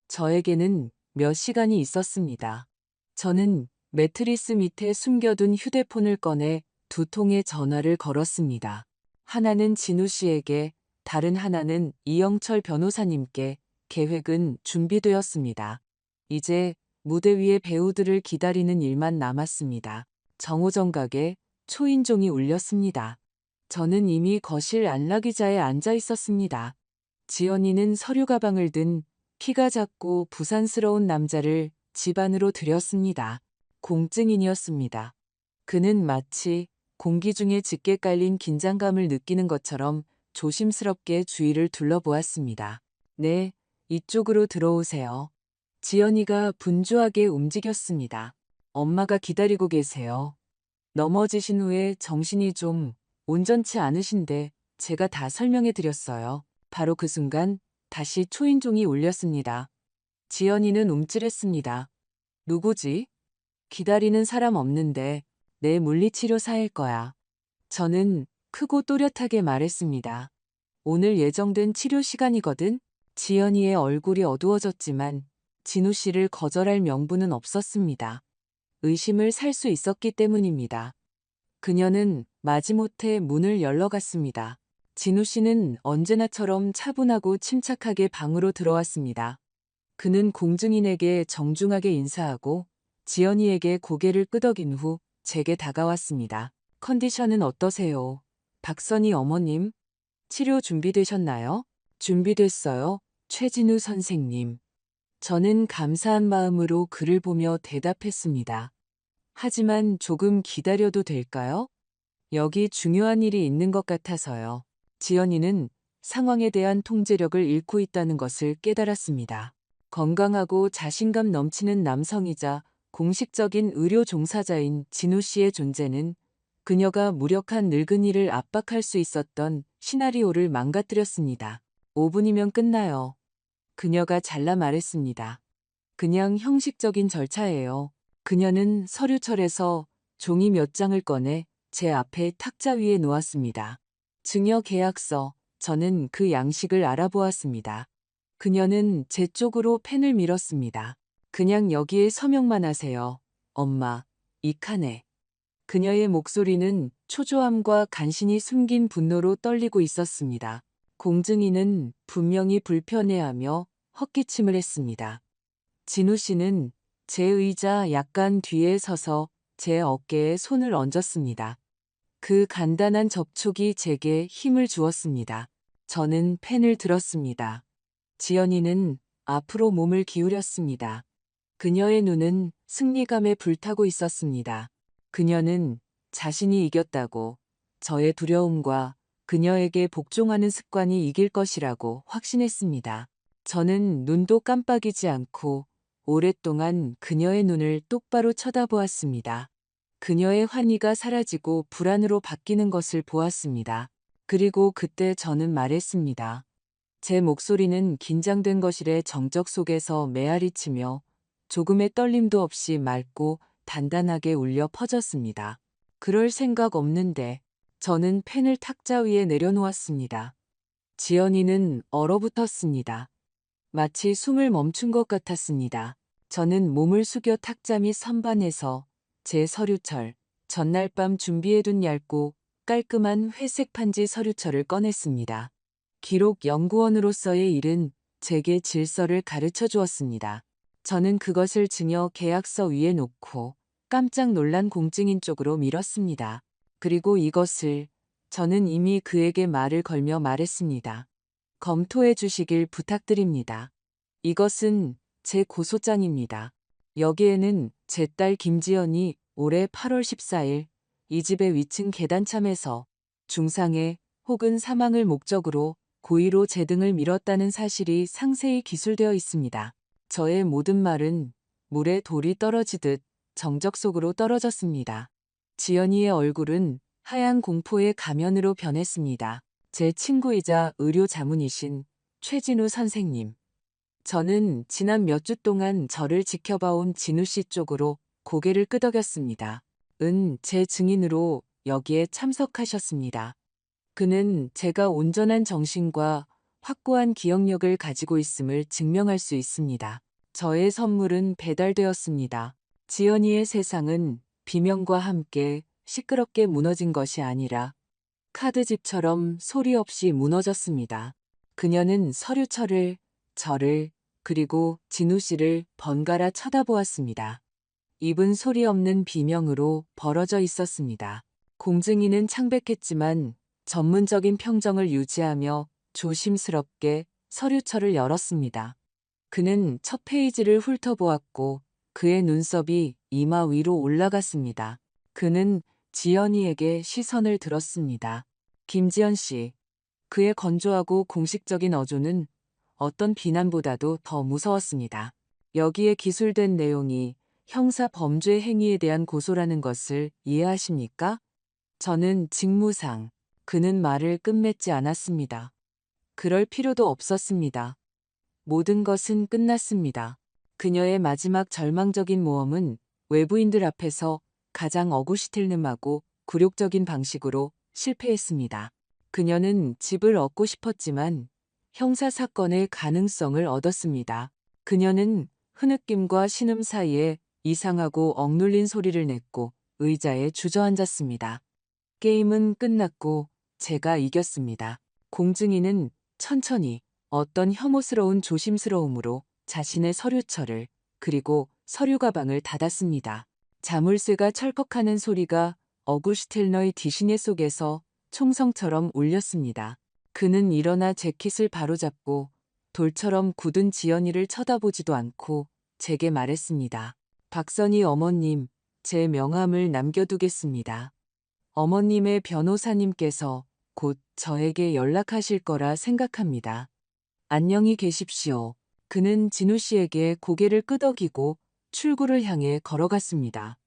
저에게는 몇 시간이 있었습니다. 저는 매트리스 밑에 숨겨둔 휴대폰을 꺼내 두 통의 전화를 걸었습니다. 하나는 진우 씨에게, 다른 하나는 이영철 변호사님께. 계획은 준비되었습니다. 이제 무대 위의 배우들을 기다리는 일만 남았습니다. 정호정각에 초인종이 울렸습니다. 저는 이미 거실 안락의자에 앉아 있었습니다. 지연이는 서류 가방을 든 키가 작고 부산스러운 남자를 집 안으로 들였습니다. 공증인이었습니다. 그는 마치 공기 중에 짙게 깔린 긴장감을 느끼는 것처럼 조심스럽게 주위를 둘러보았습니다. 네, 이쪽으로 들어오세요. 지연이가 분주하게 움직였습니다. 엄마가 기다리고 계세요. 넘어지신 후에 정신이 좀 온전치 않으신데 제가 다 설명해 드렸어요. 바로 그 순간 다시 초인종이 울렸습니다. 지연이는 움찔했습니다. 누구지? 기다리는 사람 없는데 내 물리치료사일 거야. 저는 크고 또렷하게 말했습니다. 오늘 예정된 치료 시간이거든. 지연이의 얼굴이 어두워졌지만 진우 씨를 거절할 명분은 없었습니다. 의심을 살 수 있었기 때문입니다. 그녀는 마지못해 문을 열러갔습니다. 진우 씨는 언제나처럼 차분하고 침착하게 방으로 들어왔습니다. 그는 공증인에게 정중하게 인사하고 지연이에게 고개를 끄덕인 후 제게 다가왔습니다. 컨디션은 어떠세요? 박선희 어머님, 치료 준비되셨나요? 준비됐어요, 최진우 선생님. 저는 감사한 마음으로 그를 보며 대답했습니다. 하지만 조금 기다려도 될까요? 여기 중요한 일이 있는 것 같아서요. 지연이는 상황에 대한 통제력을 잃고 있다는 것을 깨달았습니다. 건강하고 자신감 넘치는 남성이자 공식적인 의료 종사자인 진우 씨의 존재는 그녀가 무력한 늙은이를 압박할 수 있었던 시나리오를 망가뜨렸습니다. 5분이면 끝나요. 그녀가 잘라 말했습니다. 그냥 형식적인 절차예요. 그녀는 서류철에서 종이 몇 장을 꺼내 제 앞에 탁자 위에 놓았습니다. 증여 계약서, 저는 그 양식을 알아보았습니다. 그녀는 제 쪽으로 펜을 밀었습니다. 그냥 여기에 서명만 하세요. 엄마, 이 칸에. 그녀의 목소리는 초조함과 간신히 숨긴 분노로 떨리고 있었습니다. 공증인은 분명히 불편해하며 헛기침을 했습니다. 진우 씨는 제 의자 약간 뒤에 서서 제 어깨에 손을 얹었습니다. 그 간단한 접촉이 제게 힘을 주었습니다. 저는 펜을 들었습니다. 지연이는 앞으로 몸을 기울였습니다. 그녀의 눈은 승리감에 불타고 있었습니다. 그녀는 자신이 이겼다고, 저의 두려움과 그녀에게 복종하는 습관이 이길 것이라고 확신했습니다. 저는 눈도 깜빡이지 않고 오랫동안 그녀의 눈을 똑바로 쳐다보았습니다. 그녀의 환희가 사라지고 불안으로 바뀌는 것을 보았습니다. 그리고 그때 저는 말했습니다. 제 목소리는 긴장된 것일의 정적 속에서 메아리치며 조금의 떨림도 없이 맑고 단단하게 울려 퍼졌습니다. 그럴 생각 없는데. 저는 펜을 탁자 위에 내려놓았습니다. 지연이는 얼어붙었습니다. 마치 숨을 멈춘 것 같았습니다. 저는 몸을 숙여 탁자 및 선반에서 제 서류철, 전날 밤 준비해둔 얇고 깔끔한 회색 판지 서류철을 꺼냈습니다. 기록 연구원으로서의 일은 제게 질서를 가르쳐 주었습니다. 저는 그것을 증여 계약서 위에 놓고 깜짝 놀란 공증인 쪽으로 밀었습니다. 그리고 이것을 저는 이미 그에게 말을 걸며 말했습니다. 검토해 주시길 부탁드립니다. 이것은 제 고소장입니다. 여기에는 제 딸 김지연이 올해 8월 14일 이 집의 위층 계단참에서 중상해 혹은 사망을 목적으로 고의로 제 등을 밀었다는 사실이 상세히 기술되어 있습니다. 저의 모든 말은 물에 돌이 떨어지듯 정적 속으로 떨어졌습니다. 지연이의 얼굴은 하얀 공포의 가면으로 변했습니다. 제 친구이자 의료 자문이신 최진우 선생님. 저는 지난 몇 주 동안 저를 지켜봐온 진우 씨 쪽으로 고개를 끄덕였습니다. 제 증인으로 여기에 참석하셨습니다. 그는 제가 온전한 정신과 확고한 기억력을 가지고 있음을 증명할 수 있습니다. 저의 선물은 배달되었습니다. 지연이의 세상은 비명과 함께 시끄럽게 무너진 것이 아니라 카드집처럼 소리 없이 무너졌습니다. 그녀는 서류철을, 저를, 그리고 진우 씨를 번갈아 쳐다보았습니다. 입은 소리 없는 비명으로 벌어져 있었습니다. 공증인은 창백했지만 전문적인 평정을 유지하며 조심스럽게 서류철을 열었습니다. 그는 첫 페이지를 훑어보았고 그의 눈썹이 이마 위로 올라갔습니다. 그는 지연이에게 시선을 들었습니다. 김지연 씨, 그의 건조하고 공식적인 어조는 어떤 비난보다도 더 무서웠습니다. 여기에 기술된 내용이 형사 범죄 행위에 대한 고소라는 것을 이해하십니까? 저는 직무상 그는 말을 끝맺지 않았습니다. 그럴 필요도 없었습니다. 모든 것은 끝났습니다. 그녀의 마지막 절망적인 모험은 외부인들 앞에서 가장 어구시텔름하고 굴욕적인 방식으로 실패했습니다. 그녀는 집을 얻고 싶었지만 형사사건의 가능성을 얻었습니다. 그녀는 흐느낌과 신음 사이에 이상하고 억눌린 소리를 냈고 의자에 주저앉았습니다. 게임은 끝났고 제가 이겼습니다. 공증인은 천천히 어떤 혐오스러운 조심스러움으로 자신의 서류철을 그리고 서류 가방을 닫았습니다. 자물쇠가 철컥하는 소리가 어구슈텔너의 디시네 속에서 총성처럼 울렸습니다. 그는 일어나 재킷을 바로잡고 돌처럼 굳은 지연이를 쳐다보지도 않고 제게 말했습니다. 박선희 어머님, 제 명함을 남겨두겠습니다. 어머님의 변호사님께서 곧 저에게 연락하실 거라 생각합니다. 안녕히 계십시오. 그는 진우 씨에게 고개를 끄덕이고 출구를 향해 걸어갔습니다.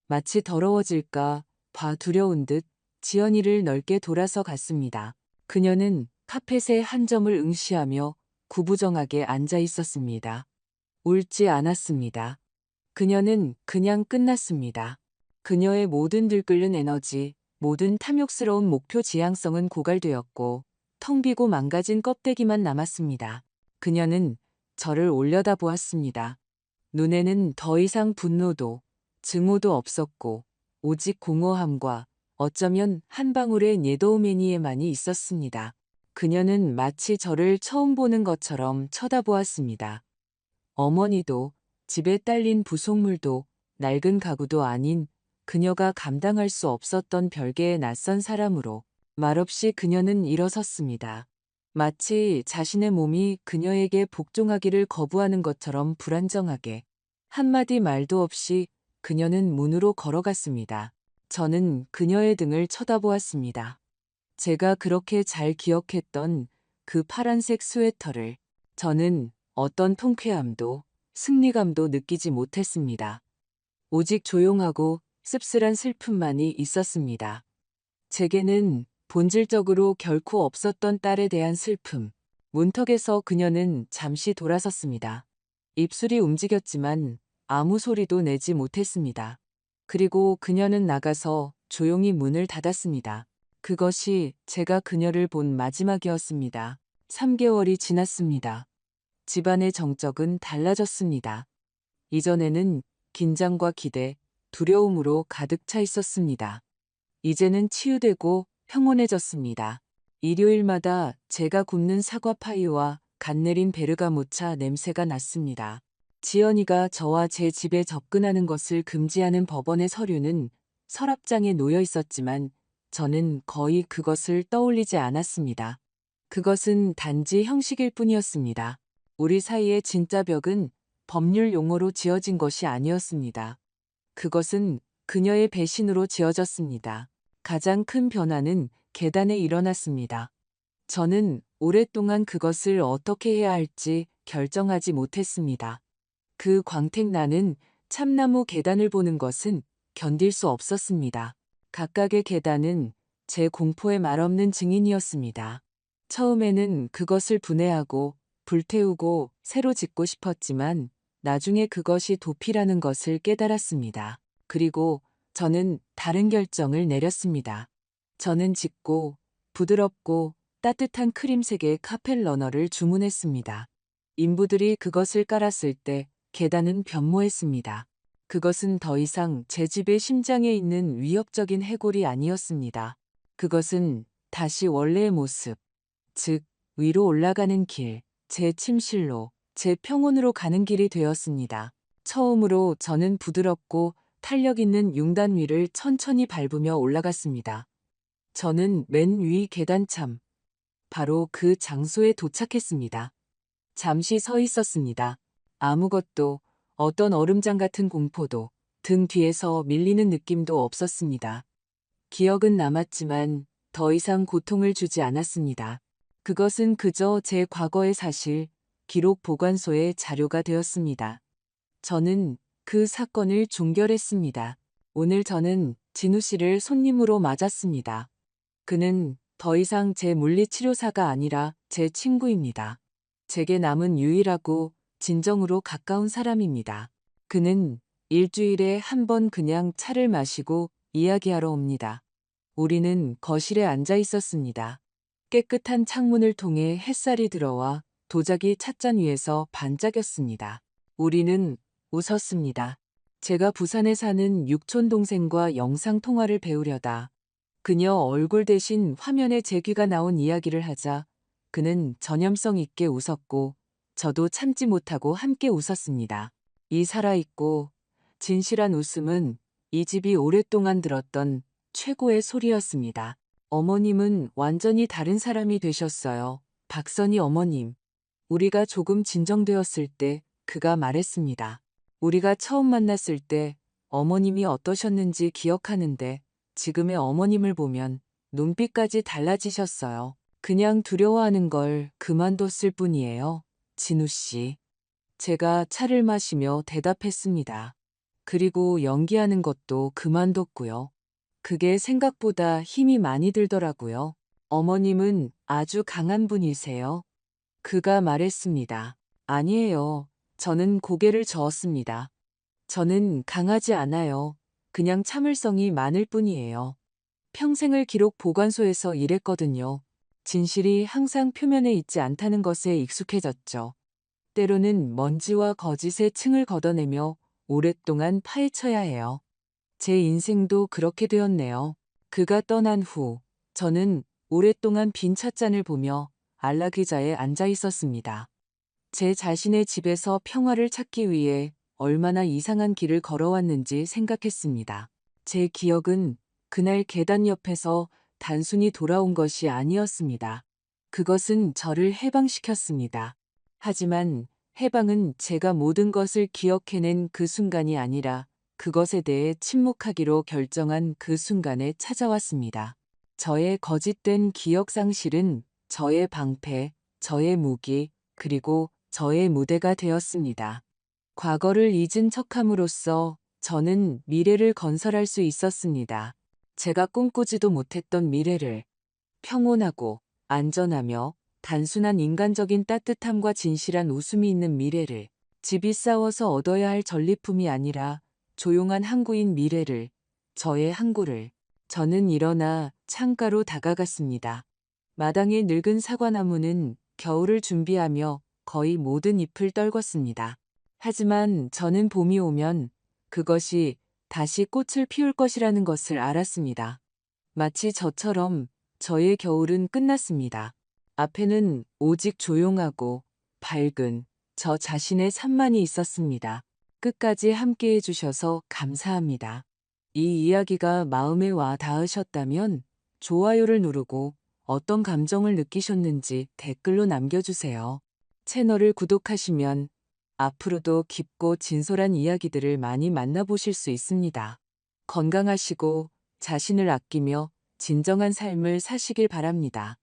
마치 더러워질까 봐 두려운 듯 지연이를 넓게 돌아서 갔습니다. 그녀는 카펫에 한 점을 응시하며 구부정하게 앉아 있었습니다. 울지 않았습니다. 그녀는 그냥 끝났습니다. 그녀의 모든 들끓는 에너지, 모든 탐욕스러운 목표 지향성은 고갈되었고 텅 비고 망가진 껍데기만 남았습니다. 그녀는 저를 올려다보았습니다. 눈에는 더 이상 분노도 증오도 없었고 오직 공허함과 어쩌면 한 방울의 예도우매니에만이 있었습니다. 그녀는 마치 저를 처음 보는 것처럼 쳐다보았습니다. 어머니도 집에 딸린 부속물도 낡은 가구도 아닌 그녀가 감당할 수 없었던 별개의 낯선 사람으로 말없이 그녀는 일어섰습니다. 마치 자신의 몸이 그녀에게 복종하기를 거부하는 것처럼 불안정하게 한마디 말도 없이 그녀는 문으로 걸어갔습니다. 저는 그녀의 등을 쳐다보았습니다. 제가 그렇게 잘 기억했던 그 파란색 스웨터를 저는 어떤 통쾌함도 승리감도 느끼지 못했습니다. 오직 조용하고 씁쓸한 슬픔만이 있었습니다. 제게는 본질적으로 결코 없었던 딸에 대한 슬픔. 문턱에서 그녀는 잠시 돌아섰습니다. 입술이 움직였지만 아무 소리도 내지 못했습니다. 그리고 그녀는 나가서 조용히 문을 닫았습니다. 그것이 제가 그녀를 본 마지막이었습니다. 3개월이 지났습니다. 집안의 정적은 달라졌습니다. 이전에는 긴장과 기대, 두려움으로 가득 차 있었습니다. 이제는 치유되고 평온해졌습니다. 일요일마다 제가 굽는 사과 파이와 갓 내린 베르가모차 냄새가 났습니다. 지연이가 저와 제 집에 접근하는 것을 금지하는 법원의 서류는 서랍장에 놓여 있었지만 저는 거의 그것을 떠올리지 않았습니다. 그것은 단지 형식일 뿐이었습니다. 우리 사이의 진짜 벽은 법률 용어로 지어진 것이 아니었습니다. 그것은 그녀의 배신으로 지어졌습니다. 가장 큰 변화는 계단에 일어났습니다. 저는 오랫동안 그것을 어떻게 해야 할지 결정하지 못했습니다. 그 광택나는 참나무 계단을 보는 것은 견딜 수 없었습니다. 각각의 계단은 제 공포의 말없는 증인이었습니다. 처음에는 그것을 분해하고 불태우고 새로 짓고 싶었지만 나중에 그것이 도피라는 것을 깨달았습니다. 그리고 저는 다른 결정을 내렸습니다. 저는 짙고 부드럽고 따뜻한 크림색의 카펫 러너를 주문했습니다. 인부들이 그것을 깔았을 때 계단은 변모했습니다. 그것은 더 이상 제 집의 심장에 있는 위협적인 해골이 아니었습니다. 그것은 다시 원래의 모습, 즉 위로 올라가는 길, 제 침실로, 제 평온으로 가는 길이 되었습니다. 처음으로 저는 부드럽고 탄력 있는 융단 위를 천천히 밟으며 올라갔습니다. 저는 맨 위 계단참, 바로 그 장소에 도착했습니다. 잠시 서 있었습니다. 아무것도 어떤 얼음장 같은 공포도, 등 뒤에서 밀리는 느낌도 없었습니다. 기억은 남았지만 더 이상 고통을 주지 않았습니다. 그것은 그저 제 과거의 사실, 기록 보관소의 자료가 되었습니다. 저는 그 사건을 종결했습니다. 오늘 저는 진우 씨를 손님으로 맞았습니다. 그는 더 이상 제 물리치료사가 아니라 제 친구입니다. 제게 남은 유일하고 진정으로 가까운 사람입니다. 그는 일주일에 한 번 그냥 차를 마시고 이야기하러 옵니다. 우리는 거실에 앉아 있었습니다. 깨끗한 창문을 통해 햇살이 들어와 도자기 찻잔 위에서 반짝였습니다. 우리는 웃었습니다. 제가 부산에 사는 육촌 동생과 영상 통화를 배우려다 그녀 얼굴 대신 화면에 제 귀가 나온 이야기를 하자 그는 전염성 있게 웃었고 저도 참지 못하고 함께 웃었습니다. 이 살아있고 진실한 웃음은 이 집이 오랫동안 들었던 최고의 소리였습니다. 어머님은 완전히 다른 사람이 되셨어요. 박선희 어머님. 우리가 조금 진정되었을 때 그가 말했습니다. 우리가 처음 만났을 때 어머님이 어떠셨는지 기억하는데 지금의 어머님을 보면 눈빛까지 달라지셨어요. 그냥 두려워하는 걸 그만뒀을 뿐이에요. 진우 씨. 제가 차를 마시며 대답했습니다. 그리고 연기하는 것도 그만뒀고요. 그게 생각보다 힘이 많이 들더라고요. 어머님은 아주 강한 분이세요. 그가 말했습니다. 아니에요. 저는 고개를 저었습니다. 저는 강하지 않아요. 그냥 참을성이 많을 뿐이에요. 평생을 기록 보관소에서 일했거든요. 진실이 항상 표면에 있지 않다는 것에 익숙해졌죠. 때로는 먼지와 거짓의 층을 걷어내며 오랫동안 파헤쳐야 해요. 제 인생도 그렇게 되었네요. 그가 떠난 후 저는 오랫동안 빈 찻잔을 보며 안락의자에 앉아 있었습니다. 제 자신의 집에서 평화를 찾기 위해 얼마나 이상한 길을 걸어왔는지 생각했습니다. 제 기억은 그날 계단 옆에서 단순히 돌아온 것이 아니었습니다. 그것은 저를 해방시켰습니다. 하지만 해방은 제가 모든 것을 기억해낸 그 순간이 아니라 그것에 대해 침묵하기로 결정한 그 순간에 찾아왔습니다. 저의 거짓된 기억 상실은 저의 방패, 저의 무기, 그리고 저의 무대가 되었습니다. 과거를 잊은 척함으로써 저는 미래를 건설할 수 있었습니다. 제가 꿈꾸지도 못했던 미래를 평온하고 안전하며 단순한 인간적인 따뜻함과 진실한 웃음이 있는 미래를 집이 싸워서 얻어야 할 전리품이 아니라 조용한 항구인 미래를 저의 항구를 저는 일어나 창가로 다가갔습니다. 마당의 늙은 사과나무는 겨울을 준비하며 거의 모든 잎을 떨궜습니다. 하지만 저는 봄이 오면 그것이 다시 꽃을 피울 것이라는 것을 알았습니다. 마치 저처럼 저의 겨울은 끝났습니다. 앞에는 오직 조용하고 밝은 저 자신의 삶만이 있었습니다. 끝까지 함께 해주셔서 감사합니다. 이 이야기가 마음에 와 닿으셨다면 좋아요를 누르고 어떤 감정을 느끼셨는지 댓글로 남겨주세요. 채널을 구독하시면 앞으로도 깊고 진솔한 이야기들을 많이 만나보실 수 있습니다. 건강하시고 자신을 아끼며 진정한 삶을 사시길 바랍니다.